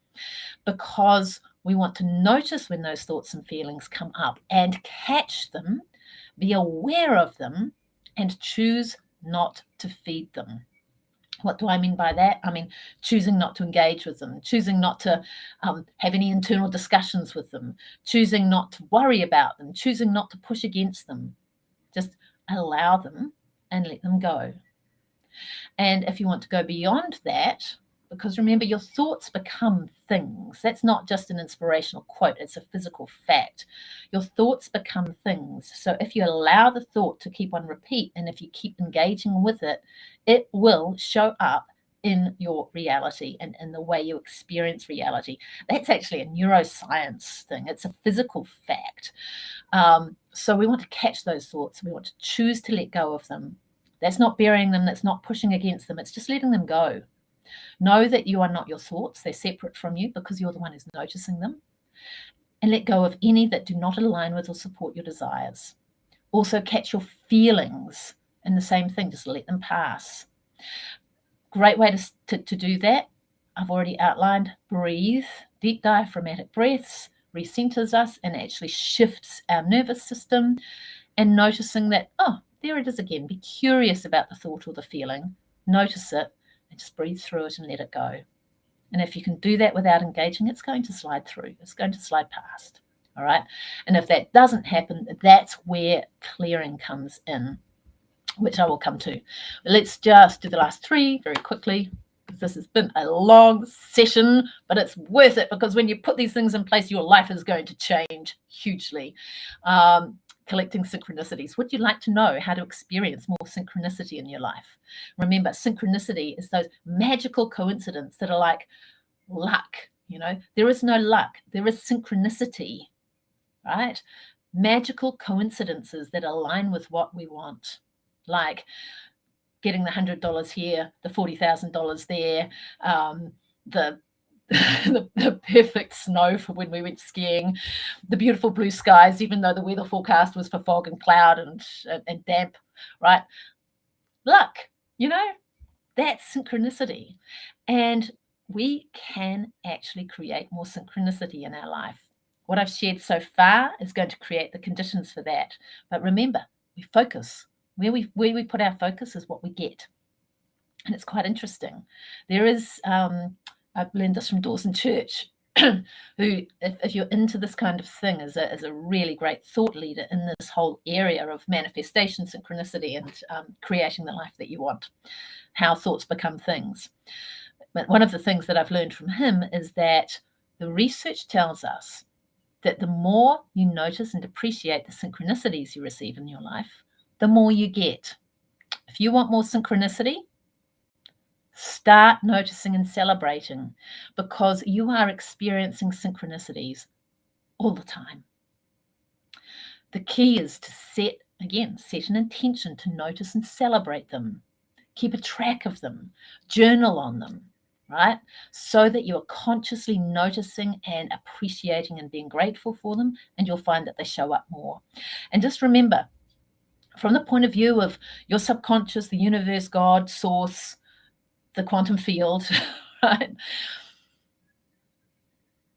because we want to notice when those thoughts and feelings come up and catch them, be aware of them, and choose not to feed them. What do I mean by that? I mean, choosing not to engage with them, choosing not to have any internal discussions with them, choosing not to worry about them, choosing not to push against them. Just allow them and let them go. And if you want to go beyond that, because remember, your thoughts become things. That's not just an inspirational quote, it's a physical fact. Your thoughts become things. So if you allow the thought to keep on repeat, and if you keep engaging with it, it will show up in your reality and in the way you experience reality. That's actually a neuroscience thing. It's a physical fact. So we want to catch those thoughts. We want to choose to let go of them. That's not burying them. That's not pushing against them. It's just letting them go. Know that you are not your thoughts. They're separate from you because you're the one who's noticing them. And let go of any that do not align with or support your desires. Also catch your feelings, and the same thing, just let them pass. Great way to do that, I've already outlined. Breathe, deep diaphragmatic breaths, recenters us and actually shifts our nervous system. And noticing that, oh, there it is again. Be curious about the thought or the feeling. Notice it and just breathe through it and let it go. And if you can do that without engaging, it's going to slide through. It's going to slide past. All right. And if that doesn't happen, that's where clearing comes in, which I will come to. But let's just do the last three very quickly, because this has been a long session, but it's worth it, because when you put these things in place, your life is going to change hugely. Collecting synchronicities. Would you like to know how to experience more synchronicity in your life? Remember, synchronicity is those magical coincidences that are like luck. You know, there is no luck. There is synchronicity, right? Magical coincidences that align with what we want, like getting the $100 here, the $40,000 there, the perfect snow for when we went skiing, the beautiful blue skies, even though the weather forecast was for fog and cloud and damp, right? Luck, you know, that's synchronicity. And we can actually create more synchronicity in our life. What I've shared so far is going to create the conditions for that. But remember, we focus. Where we put our focus is what we get. And it's quite interesting. There is... I've learned this from Dawson Church, who, if you're into this kind of thing, is a really great thought leader in this whole area of manifestation, synchronicity, and creating the life that you want, how thoughts become things. But one of the things that I've learned from him is that the research tells us that the more you notice and appreciate the synchronicities you receive in your life, the more you get. If you want more synchronicity, start noticing and celebrating, because you are experiencing synchronicities all the time. The key is to set an intention to notice and celebrate them. Keep a track of them. Journal on them, right? So that you are consciously noticing and appreciating and being grateful for them, and you'll find that they show up more. And just remember, from the point of view of your subconscious, the universe, God, source, the quantum field, right?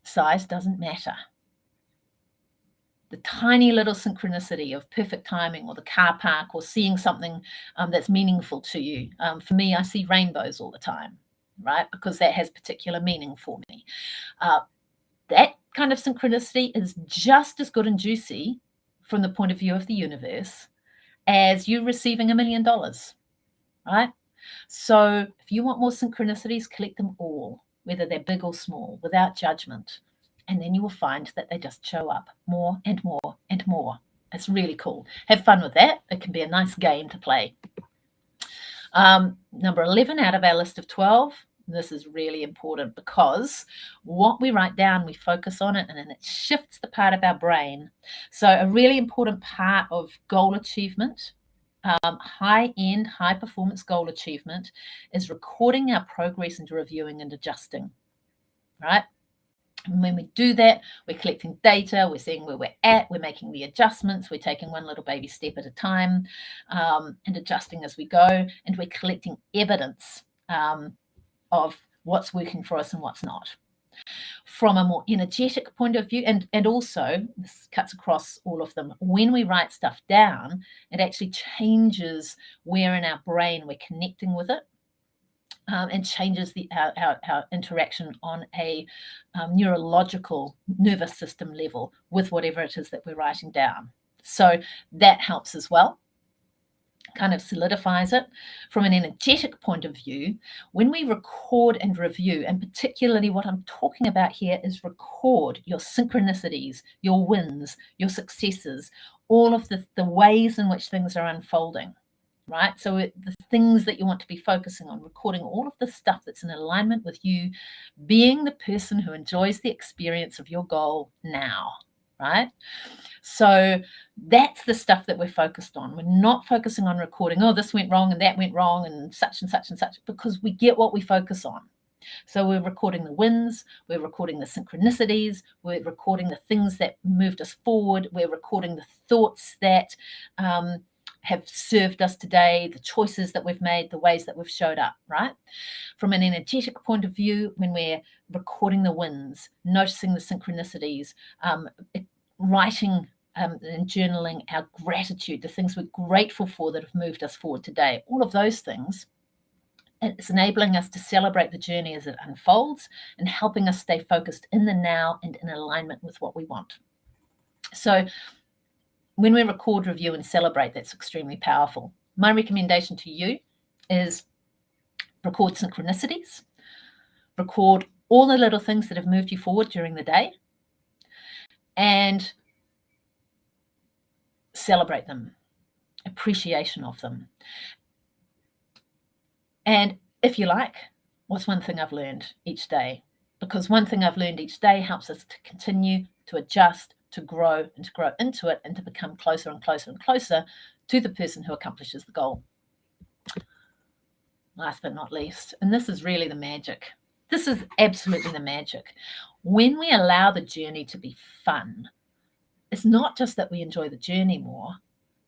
Size doesn't matter. The tiny little synchronicity of perfect timing, or the car park, or seeing something that's meaningful to you. For me, I see rainbows all the time, right? Because that has particular meaning for me. That kind of synchronicity is just as good and juicy from the point of view of the universe as you receiving $1 million, right? So if you want more synchronicities, collect them all, whether they're big or small, without judgment. And then you will find that they just show up more and more and more. It's really cool. Have fun with that. It can be a nice game to play. Number 11 out of our list of 12, This is really important because what we write down, we focus on it, and then it shifts the part of our brain. So a really important part of goal achievement, high-end, high-performance goal achievement, is recording our progress and reviewing and adjusting, right? And when we do that, we're collecting data, we're seeing where we're at, we're making the adjustments, we're taking one little baby step at a time, and adjusting as we go, and we're collecting evidence of what's working for us and what's not. From a more energetic point of view, and also this cuts across all of them, when we write stuff down, it actually changes where in our brain we're connecting with it. And changes our interaction on a neurological nervous system level with whatever it is that we're writing down. So that helps as well, kind of solidifies it. From an energetic point of view, when we record and review, and particularly what I'm talking about here is record your synchronicities, your wins, your successes, all of the ways in which things are unfolding. Right? So the things that you want to be focusing on, recording all of the stuff that's in alignment with you being the person who enjoys the experience of your goal now, right? So that's the stuff that we're focused on. We're not focusing on recording, oh, this went wrong and that went wrong and such and such and such, because we get what we focus on. So we're recording the wins, we're recording the synchronicities, we're recording the things that moved us forward, we're recording the thoughts that have served us today, the choices that we've made, the ways that we've showed up, right? From an energetic point of view, when we're recording the wins, noticing the synchronicities, writing and journaling our gratitude, the things we're grateful for that have moved us forward today, all of those things, it's enabling us to celebrate the journey as it unfolds and helping us stay focused in the now and in alignment with what we want. So when we record, review, and celebrate, that's extremely powerful. My recommendation to you is record synchronicities, record all the little things that have moved you forward during the day, and celebrate them, appreciation of them. And if you like, what's one thing I've learned each day? Because one thing I've learned each day helps us to continue to adjust, to grow and to grow into it, and to become closer and closer and closer to the person who accomplishes the goal. Last but not least, and this is really the magic. This is absolutely the magic. When we allow the journey to be fun, it's not just that we enjoy the journey more,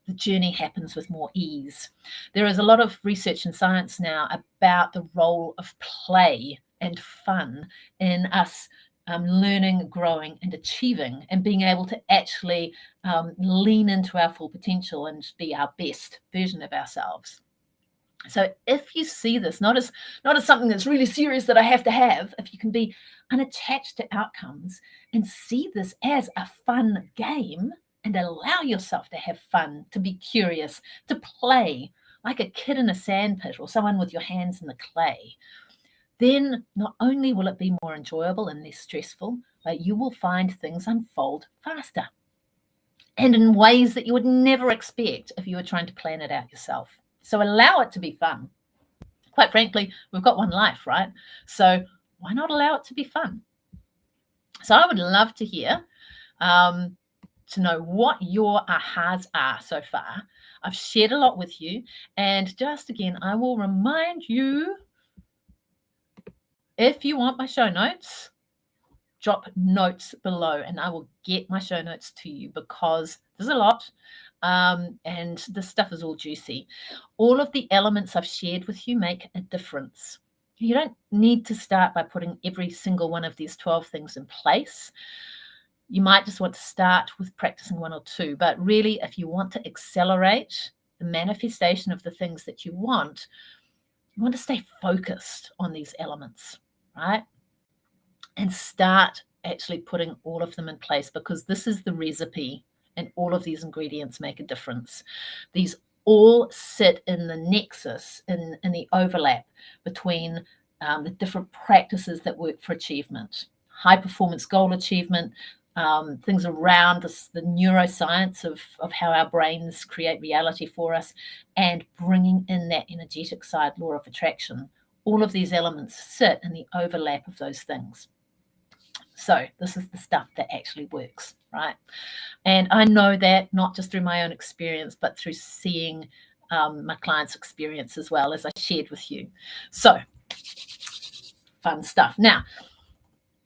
the journey happens with more ease. There is a lot of research and science now about the role of play and fun in us learning, growing, and achieving, and being able to actually lean into our full potential and be our best version of ourselves. So if you see this not as something that's really serious that I have to have, if you can be unattached to outcomes and see this as a fun game and allow yourself to have fun, to be curious, to play like a kid in a sandpit or someone with your hands in the clay, then not only will it be more enjoyable and less stressful, but you will find things unfold faster and in ways that you would never expect if you were trying to plan it out yourself. So allow it to be fun. Quite frankly, we've got one life, right? So why not allow it to be fun? So I would love to hear, to know what your ahas are so far. I've shared a lot with you. And just again, I will remind you, if you want my show notes, drop notes below and I will get my show notes to you, because there's a lot. And this stuff is all juicy. All of the elements I've shared with you make a difference. You don't need to start by putting every single one of these 12 things in place. You might just want to start with practicing one or two. But really, if you want to accelerate the manifestation of the things that you want to stay focused on these elements, right? And start actually putting all of them in place, because this is the recipe. And all of these ingredients make a difference. These all sit in the nexus, in the overlap between the different practices that work for achievement. High performance goal achievement, things around this, the neuroscience of how our brains create reality for us, and bringing in that energetic side, law of attraction. all of these elements sit in the overlap of those things. So this is the stuff that actually works, right? And I know that not just through my own experience, but through seeing my clients' experience as well, as I shared with you. So fun stuff. Now,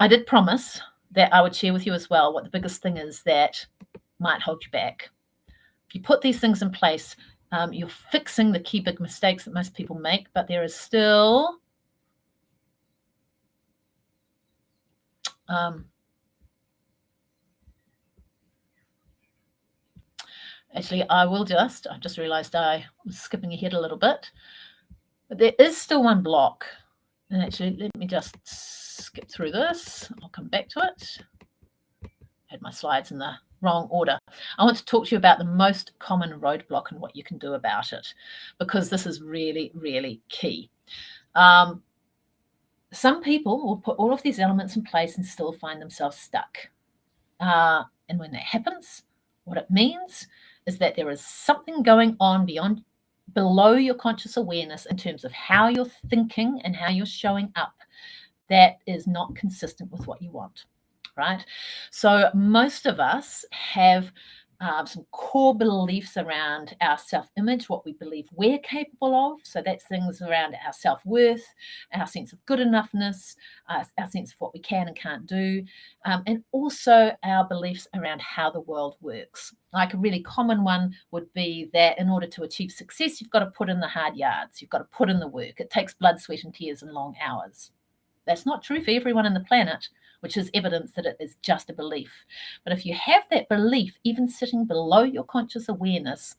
I did promise that I would share with you as well what the biggest thing is that might hold you back. If you put these things in place, you're fixing the key big mistakes that most people make, but there is still actually, I just realized I was skipping ahead a little bit, but there is still one block. And actually, let me just skip through this. I'll come back to it. I had my slides in the wrong order. I want to talk to you about the most common roadblock and what you can do about it, because this is really, really key. Some people will put all of these elements in place and still find themselves stuck. And when that happens, what it means is that there is something going on below your conscious awareness in terms of how you're thinking and how you're showing up that is not consistent with what you want, right? So most of us have some core beliefs around our self-image, what we believe we're capable of. So that's things around our self-worth, our sense of good enoughness, our sense of what we can and can't do, and also our beliefs around how the world works. Like a really common one would be that in order to achieve success, you've got to put in the hard yards. You've got to put in the work. It takes blood, sweat, and tears and long hours. That's not true for everyone on the planet, which is evidence that it is just a belief. But if you have that belief even sitting below your conscious awareness,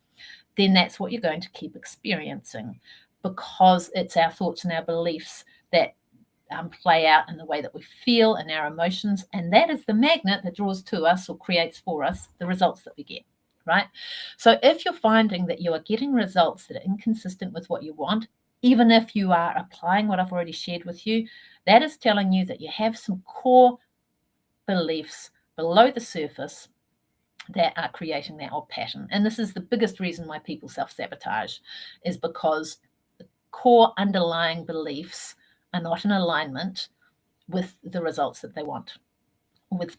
then that's what you're going to keep experiencing, because it's our thoughts and our beliefs that play out in the way that we feel and our emotions. And that is the magnet that draws to us or creates for us the results that we get, right? So if you're finding that you are getting results that are inconsistent with what you want, even if you are applying what I've already shared with you, that is telling you that you have some core beliefs below the surface that are creating that old pattern. And this is the biggest reason why people self-sabotage, is because the core underlying beliefs are not in alignment with the results that they want, with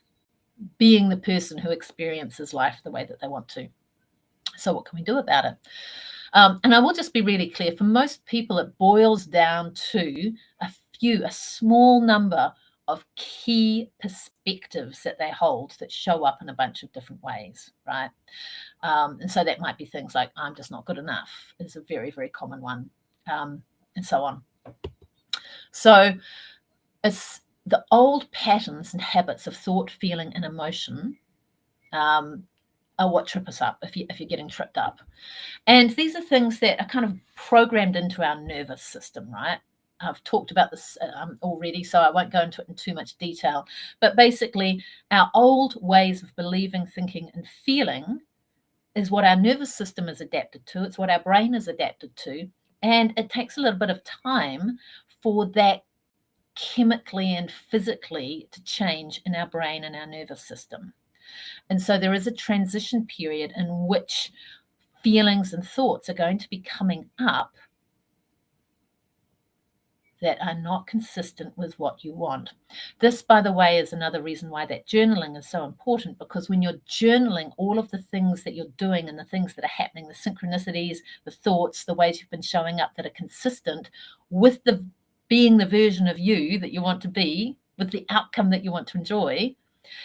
being the person who experiences life the way that they want to. So what can we do about it? And I will just be really clear, for most people, it boils down to a small number of key perspectives that they hold that show up in a bunch of different ways, right? And so that might be things like, I'm just not good enough, is a very, very common one, and so on. So it's the old patterns and habits of thought, feeling, and emotion are what trip us up if you're getting tripped up. And these are things that are kind of programmed into our nervous system, right? I've talked about this already, so I won't go into it in too much detail. But basically, our old ways of believing, thinking, and feeling is what our nervous system is adapted to. It's what our brain is adapted to. And it takes a little bit of time for that chemically and physically to change in our brain and our nervous system. And so there is a transition period in which feelings and thoughts are going to be coming up that are not consistent with what you want. This, by the way, is another reason why that journaling is so important, because when you're journaling all of the things that you're doing and the things that are happening, the synchronicities, the thoughts, the ways you've been showing up that are consistent with being the version of you that you want to be, with the outcome that you want to enjoy,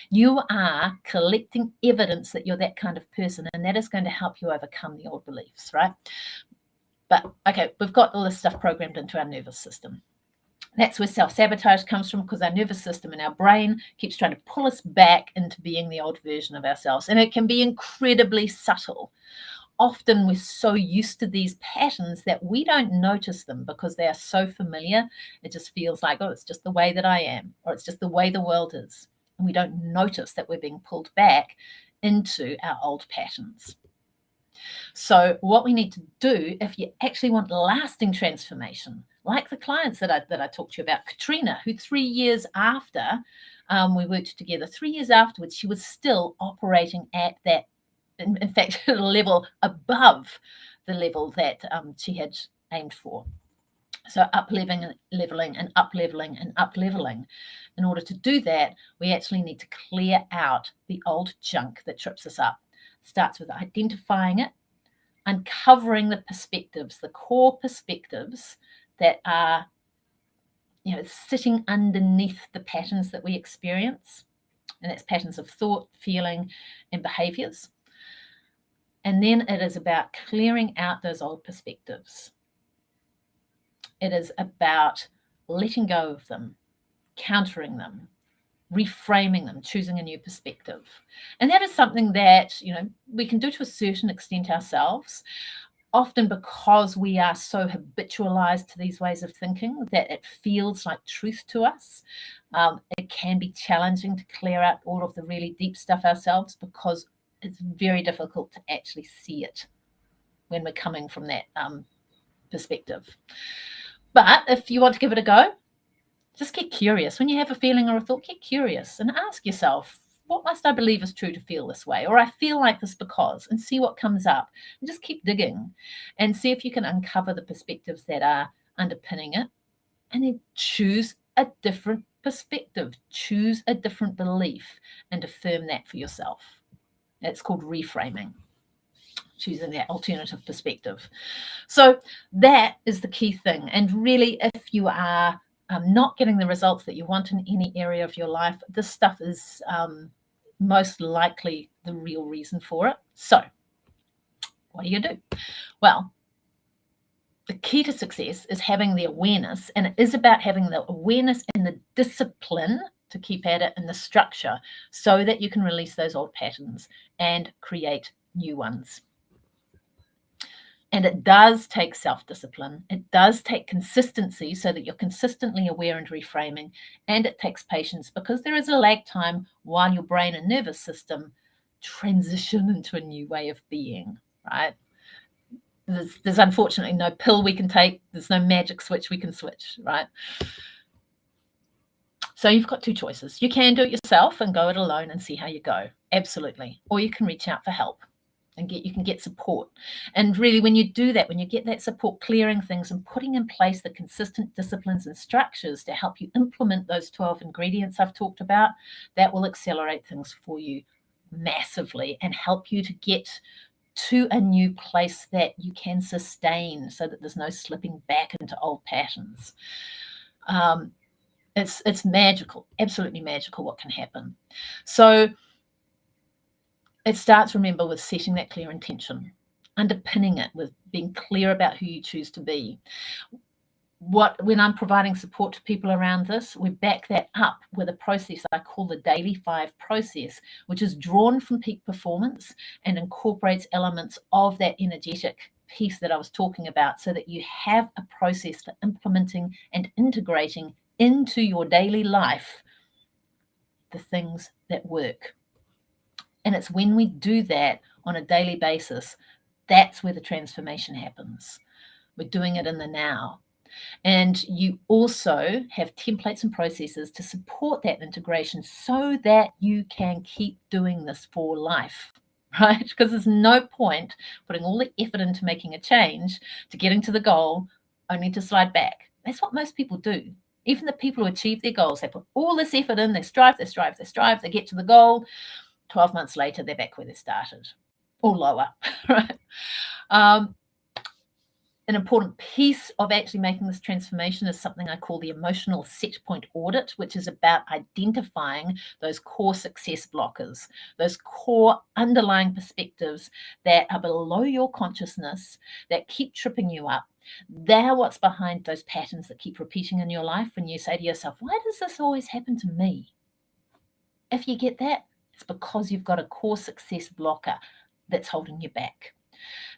you are collecting evidence that you're that kind of person, and that is going to help you overcome the old beliefs, right? But okay, we've got all this stuff programmed into our nervous system. That's where self-sabotage comes from, because our nervous system and our brain keeps trying to pull us back into being the old version of ourselves. And it can be incredibly subtle. Often we're so used to these patterns that we don't notice them because they are so familiar. It just feels like, oh, it's just the way that I am, or it's just the way the world is. And we don't notice that we're being pulled back into our old patterns. So what we need to do, if you actually want lasting transformation, like the clients that I talked to you about, Katrina, who 3 years after we worked together, 3 years afterwards, she was still operating at that, in fact, a level above the level that she had aimed for. So up-leveling and leveling and up-leveling and up-leveling. In order to do that, we actually need to clear out the old junk that trips us up. Starts with identifying it, uncovering the perspectives, the core perspectives that are sitting underneath the patterns that we experience. And that's patterns of thought, feeling, and behaviors. And then it is about clearing out those old perspectives. It is about letting go of them, countering them, reframing them, choosing a new perspective. And that is something that, we can do to a certain extent ourselves, often because we are so habitualized to these ways of thinking that it feels like truth to us. It can be challenging to clear out all of the really deep stuff ourselves because it's very difficult to actually see it when we're coming from that perspective. But if you want to give it a go, just get curious. When you have a feeling or a thought, get curious and ask yourself, what must I believe is true to feel this way? Or I feel like this because, and see what comes up. And just keep digging and see if you can uncover the perspectives that are underpinning it. And then choose a different perspective, choose a different belief and affirm that for yourself. It's called reframing, choosing that alternative perspective. So that is the key thing. And really, if you are not getting the results that you want in any area of your life, this stuff is most likely the real reason for it. So what do you do? Well, the key to success is having the awareness, and it is about having the awareness and the discipline to keep at it and the structure so that you can release those old patterns and create new ones. And it does take self-discipline. It does take consistency so that you're consistently aware and reframing. And it takes patience because there is a lag time while your brain and nervous system transition into a new way of being, right? There's unfortunately no pill we can take. There's no magic switch we can switch, right? So you've got two choices. You can do it yourself and go it alone and see how you go. Absolutely. Or you can reach out for help. And you can get support. And really, when you do that, when you get that support, clearing things and putting in place the consistent disciplines and structures to help you implement those 12 ingredients I've talked about, that will accelerate things for you massively and help you to get to a new place that you can sustain so that there's no slipping back into old patterns. It's magical, absolutely magical what can happen. So it starts, remember, with setting that clear intention, underpinning it with being clear about who you choose to be. When I'm providing support to people around this, we back that up with a process I call the Daily 5 process, which is drawn from peak performance and incorporates elements of that energetic piece that I was talking about so that you have a process for implementing and integrating into your daily life the things that work. And it's when we do that on a daily basis, that's where the transformation happens. We're doing it in the now. And you also have templates and processes to support that integration so that you can keep doing this for life, right? Because there's no point putting all the effort into making a change to getting to the goal only to slide back. That's what most people do. Even the people who achieve their goals, they put all this effort in, they strive, they get to the goal. 12 months later, they're back where they started, or lower, right? An important piece of actually making this transformation is something I call the emotional set point audit, which is about identifying those core success blockers, those core underlying perspectives that are below your consciousness that keep tripping you up. They're what's behind those patterns that keep repeating in your life when you say to yourself, why does this always happen to me? If you get that, it's because you've got a core success blocker that's holding you back.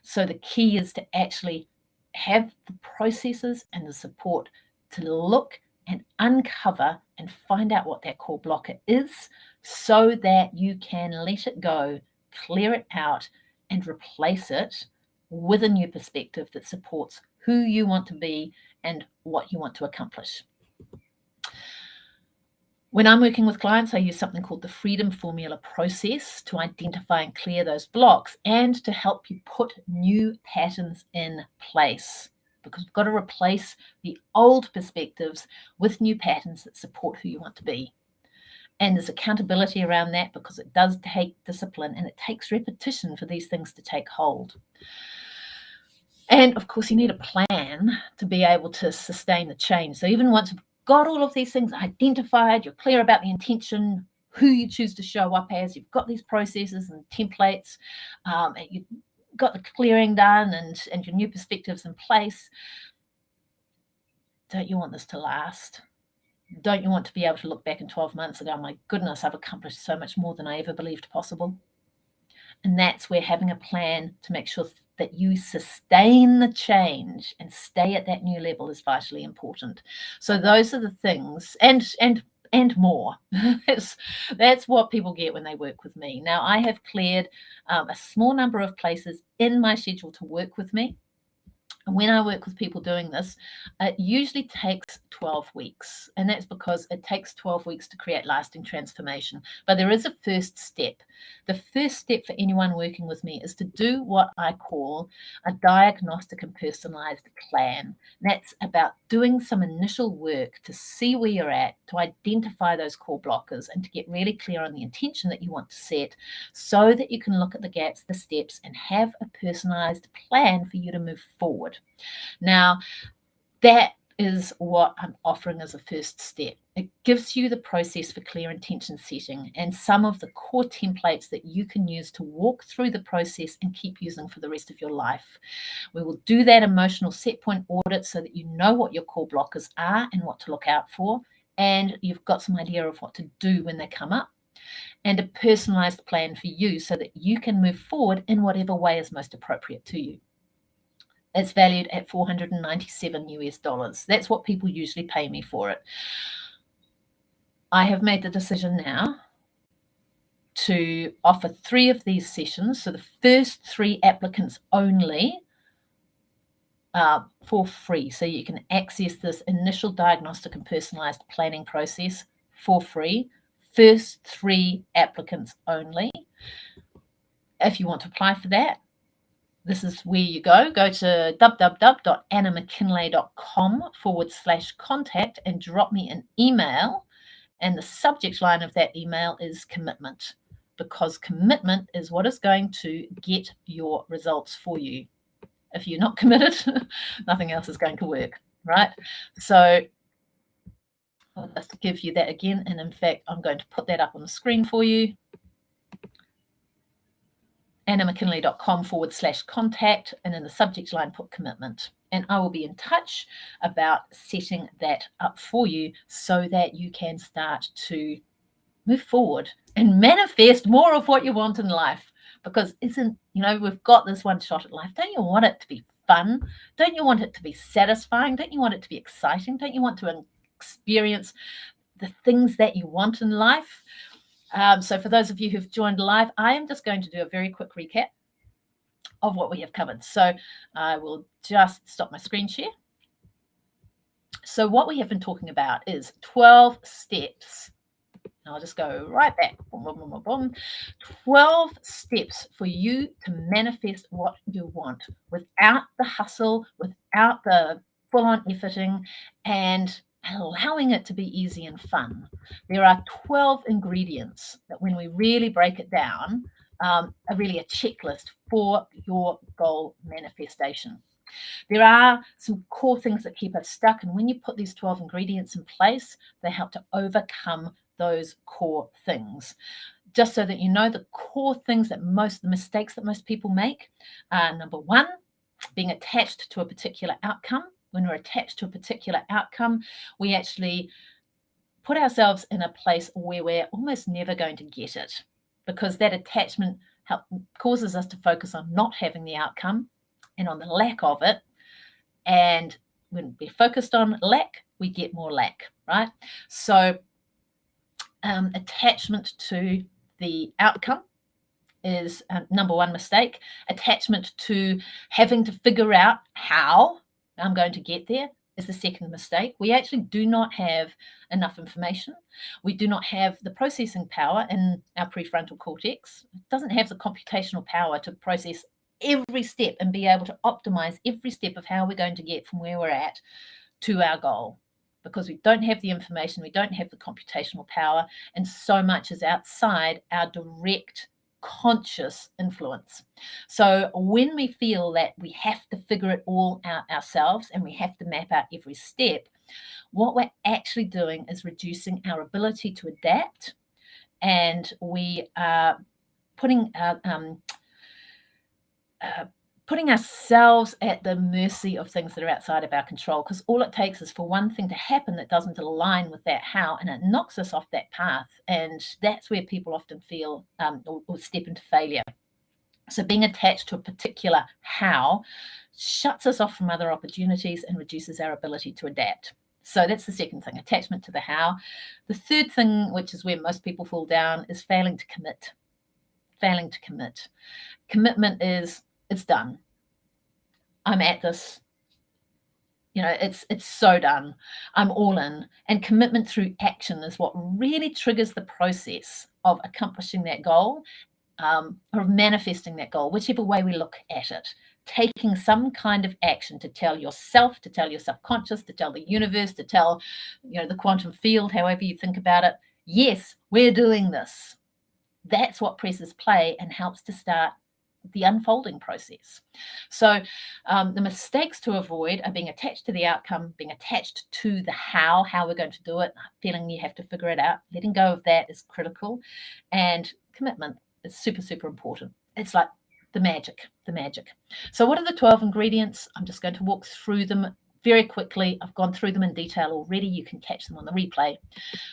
So the key is to actually have the processes and the support to look and uncover and find out what that core blocker is so that you can let it go, clear it out, and replace it with a new perspective that supports who you want to be and what you want to accomplish. When I'm working with clients, I use something called the Freedom Formula process to identify and clear those blocks and to help you put new patterns in place. because we've got to replace the old perspectives with new patterns that support who you want to be. And there's accountability around that because it does take discipline and it takes repetition for these things to take hold. And of course, you need a plan to be able to sustain the change. So even once you've got all of these things identified, you're clear about the intention, who you choose to show up as, you've got these processes and templates, and you've got the clearing done and your new perspectives in place. Don't you want this to last? Don't you want to be able to look back in 12 months and go, my goodness, I've accomplished so much more than I ever believed possible? And that's where having a plan to make sure that you sustain the change and stay at that new level is vitally important. So those are the things, and more. That's what people get when they work with me. Now, I have cleared a small number of places in my schedule to work with me. And when I work with people doing this, it usually takes 12 weeks. And that's because it takes 12 weeks to create lasting transformation. But there is a first step. The first step for anyone working with me is to do what I call a diagnostic and personalized plan. And that's about doing some initial work to see where you're at, to identify those core blockers, and to get really clear on the intention that you want to set so that you can look at the gaps, the steps, and have a personalized plan for you to move forward. Now, that is what I'm offering as a first step. It gives you the process for clear intention setting and some of the core templates that you can use to walk through the process and keep using for the rest of your life. We will do that emotional set point audit so that you know what your core blockers are and what to look out for, and you've got some idea of what to do when they come up, and a personalized plan for you so that you can move forward in whatever way is most appropriate to you. It's valued at $497 US. That's what people usually pay me for it. I have made the decision now to offer 3 of these sessions. So the first 3 applicants only for free. So you can access this initial diagnostic and personalized planning process for free. First 3 applicants only. If you want to apply for that, this is where you go. Go to www.annamckinlay.com/contact and drop me an email. And the subject line of that email is commitment, because commitment is what is going to get your results for you. If you're not committed, nothing else is going to work, right? So I'll just give you that again. And in fact, I'm going to put that up on the screen for you. annamckinlay.com/contact, and in the subject line put commitment, and I will be in touch about setting that up for you so that you can start to move forward and manifest more of what you want in life. Because we've got this one shot at life. Don't you want it to be fun? Don't you want it to be satisfying? Don't you want it to be exciting? Don't you want to experience the things that you want in life? So for those of you who've joined live, I am just going to do a very quick recap of what we have covered. So I will just stop my screen share. So what we have been talking about is 12 steps. I'll just go right back. Boom, boom, boom, boom, boom. 12 steps for you to manifest what you want without the hustle, without the full-on efforting, and allowing it to be easy and fun. There are 12 ingredients that, when we really break it down, are really a checklist for your goal manifestation. There are some core things that keep us stuck, and when you put these 12 ingredients in place, they help to overcome those core things. Just so that you know, the core things the mistakes that most people make are: number 1, being attached to a particular outcome. When we're attached to a particular outcome, we actually put ourselves in a place where we're almost never going to get it, because that attachment causes us to focus on not having the outcome and on the lack of it. And when we're focused on lack, we get more lack, right? So attachment to the outcome is number 1 mistake. Attachment to having to figure out how I'm going to get there is the second mistake. We actually do not have enough information. We do not have the processing power in our prefrontal cortex. It doesn't have the computational power to process every step and be able to optimize every step of how we're going to get from where we're at to our goal. Because we don't have the information, we don't have the computational power, and so much is outside our direct conscious influence. So when we feel that we have to figure it all out ourselves and we have to map out every step, what we're actually doing is reducing our ability to adapt, and we are putting ourselves at the mercy of things that are outside of our control, because all it takes is for one thing to happen that doesn't align with that how, and it knocks us off that path. And that's where people often feel or step into failure. So being attached to a particular how shuts us off from other opportunities and reduces our ability to adapt. So that's the second thing, attachment to the how. The third thing, which is where most people fall down, is failing to commit. Failing to commit. Commitment is, it's done. I'm at this. It's so done. I'm all in. And commitment through action is what really triggers the process of accomplishing that goal, or of manifesting that goal, whichever way we look at it. Taking some kind of action to tell yourself, to tell your subconscious, to tell the universe, to tell the quantum field, however you think about it, yes, we're doing this. That's what presses play and helps to start the unfolding process. So the mistakes to avoid are being attached to the outcome, being attached to the how we're going to do it, feeling you have to figure it out. Letting go of that is critical, and commitment is super, super important. It's like the magic. So what are the 12 ingredients? I'm just going to walk through them very quickly. I've gone through them in detail already. You can catch them on the replay.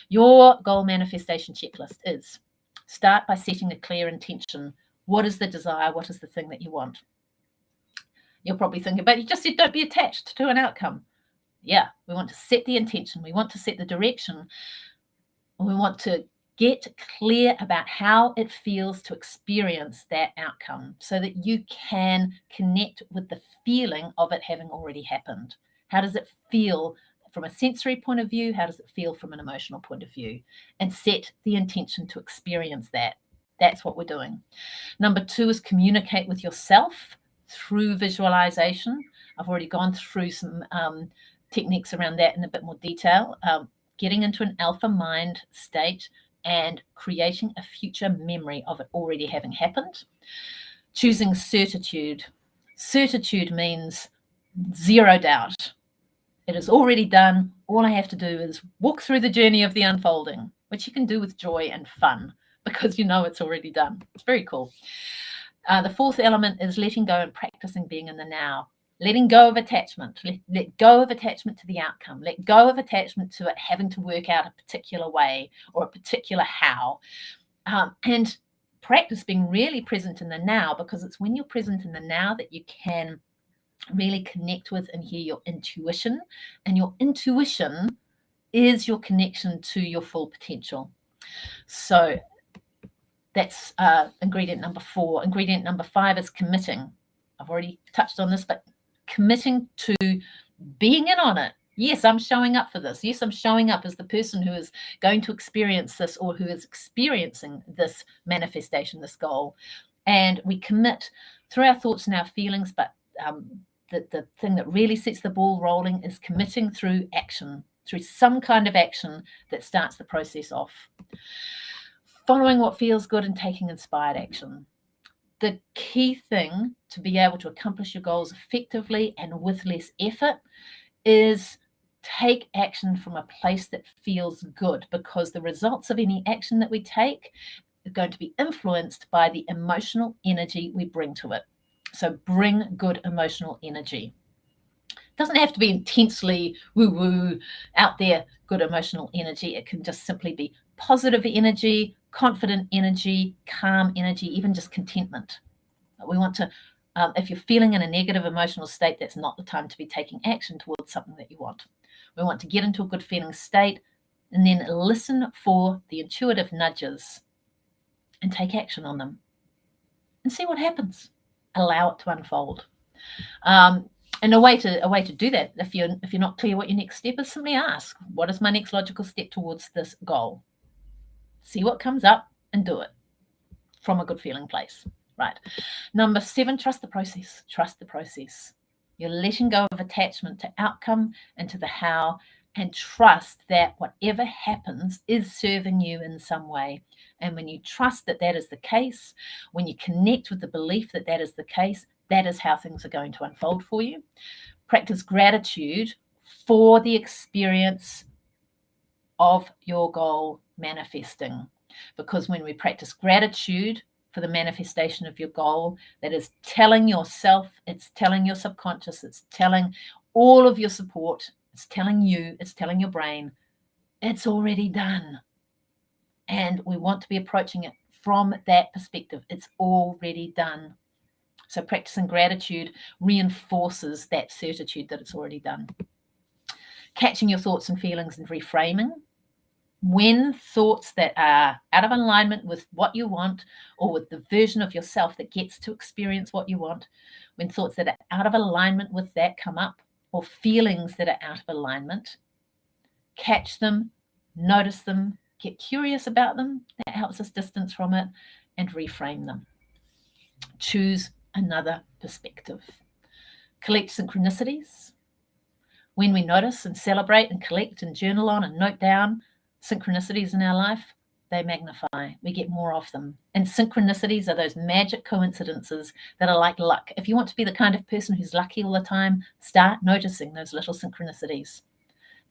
Your goal manifestation checklist is: start by setting a clear intention. What is the desire? What is the thing that you want? You're probably thinking, but you just said don't be attached to an outcome. Yeah, we want to set the intention. We want to set the direction. We want to get clear about how it feels to experience that outcome so that you can connect with the feeling of it having already happened. How does it feel from a sensory point of view? How does it feel from an emotional point of view? And set the intention to experience that. That's what we're doing. Number 2 is communicate with yourself through visualization. I've already gone through some techniques around that in a bit more detail. Getting into an alpha mind state and creating a future memory of it already having happened. Choosing certitude. Certitude means zero doubt. It is already done. All I have to do is walk through the journey of the unfolding, which you can do with joy and fun because it's already done. It's very cool. The 4th element is letting go and practicing being in the now. Letting go of attachment. Let go of attachment to the outcome. Let go of attachment to it having to work out a particular way or a particular how. And practice being really present in the now, because it's when you're present in the now that you can really connect with and hear your intuition. And your intuition is your connection to your full potential. So that's ingredient number 4. Ingredient number 5 is committing. I've already touched on this, but committing to being in on it. Yes, I'm showing up for this. Yes, I'm showing up as the person who is going to experience this or who is experiencing this manifestation, this goal. And we commit through our thoughts and our feelings, but the thing that really sets the ball rolling is committing through action, through some kind of action that starts the process off. Following what feels good and taking inspired action. The key thing to be able to accomplish your goals effectively and with less effort is take action from a place that feels good, because the results of any action that we take are going to be influenced by the emotional energy we bring to it. So bring good emotional energy. It doesn't have to be intensely woo-woo out there, good emotional energy. It can just simply be positive energy, confident energy, calm energy, even just contentment. We want to, if you're feeling in a negative emotional state, that's not the time to be taking action towards something that you want. We want to get into a good feeling state and then listen for the intuitive nudges and take action on them and see what happens. Allow it to unfold. And a way to do that, if you're not clear what your next step is, simply ask, what is my next logical step towards this goal? See what comes up and do it from a good feeling place. Right. Number 7, trust the process. Trust the process. You're letting go of attachment to outcome and to the how, and trust that whatever happens is serving you in some way. And when you trust that that is the case, when you connect with the belief that that is the case, that is how things are going to unfold for you. Practice gratitude for the experience of your goal manifesting. Because when we practice gratitude for the manifestation of your goal, that is telling yourself, it's telling your subconscious, it's telling all of your support, it's telling you, it's telling your brain, it's already done. And we want to be approaching it from that perspective. It's already done. So practicing gratitude reinforces that certitude that it's already done. Catching your thoughts and feelings and reframing. When thoughts that are out of alignment with what you want, or with the version of yourself that gets to experience what you want, when thoughts that are out of alignment with that come up, or feelings that are out of alignment, catch them, notice them, get curious about them. That helps us distance from it and reframe them. Choose another perspective. Collect synchronicities. When we notice and celebrate and collect and journal on and note down synchronicities in our life, they magnify. We get more of them. And synchronicities are those magic coincidences that are like luck. If you want to be the kind of person who's lucky all the time, start noticing those little synchronicities.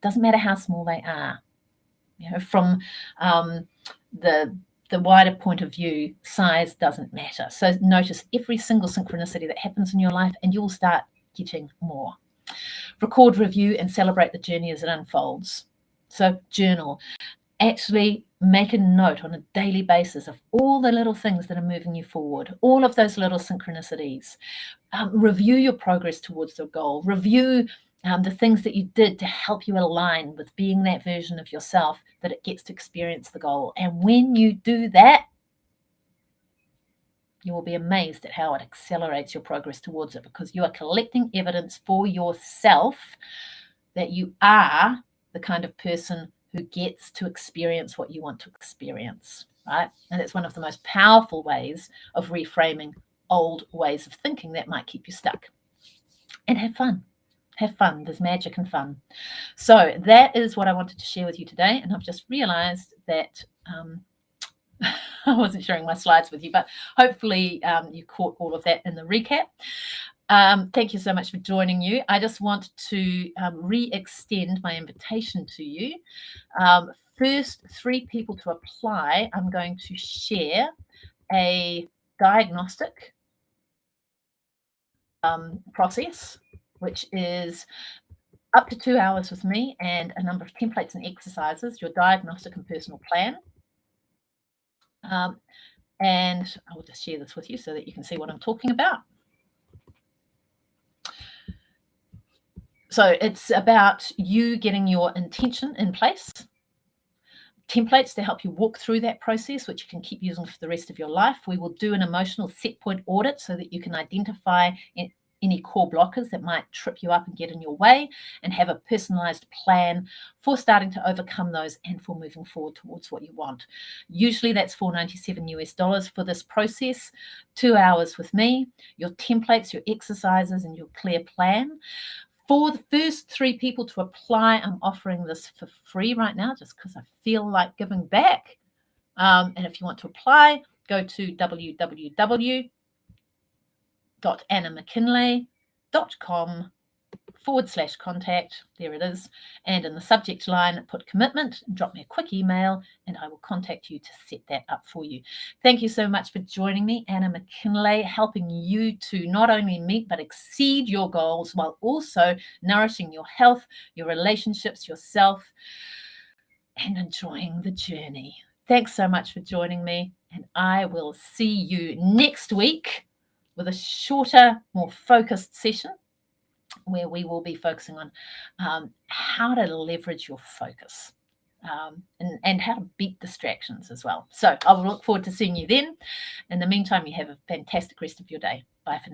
Doesn't matter how small they are. From the wider point of view, size doesn't matter. So notice every single synchronicity that happens in your life, and you'll start getting more. Record, review, and celebrate the journey as it unfolds. So journal. Actually make a note on a daily basis of all the little things that are moving you forward, all of those little synchronicities. Review your progress towards the goal. Review the things that you did to help you align with being that version of yourself that it gets to experience the goal. And when you do that, you will be amazed at how it accelerates your progress towards it, because you are collecting evidence for yourself that you are the kind of person who gets to experience what you want to experience, right? And it's one of the most powerful ways of reframing old ways of thinking that might keep you stuck. And have fun. Have fun. There's magic and fun. So that is what I wanted to share with you today. And I've just realized that I wasn't sharing my slides with you, but hopefully you caught all of that in the recap. Thank you so much for joining you. I just want to re-extend my invitation to you. First 3 people to apply, I'm going to share a diagnostic process, which is up to 2 hours with me and a number of templates and exercises, your diagnostic and personal plan. And I will just share this with you so that you can see what I'm talking about. So it's about you getting your intention in place, templates to help you walk through that process, which you can keep using for the rest of your life. We will do an emotional set point audit so that you can identify any core blockers that might trip you up and get in your way, and have a personalized plan for starting to overcome those and for moving forward towards what you want. Usually that's $497 for this process, 2 hours with me, your templates, your exercises, and your clear plan. For the first 3 people to apply, I'm offering this for free right now, just because I feel like giving back. And if you want to apply, go to www.annamckinlay.com/contact. There it is. And in the subject line, put commitment, and drop me a quick email, and I will contact you to set that up for you. Thank you so much for joining me, Anna McKinlay, helping you to not only meet but exceed your goals while also nourishing your health, your relationships, yourself, and enjoying the journey. Thanks so much for joining me, and I will see you next week with a shorter, more focused session where we will be focusing on how to leverage your focus and how to beat distractions as well. So I will look forward to seeing you then. In the meantime, you have a fantastic rest of your day. Bye for now.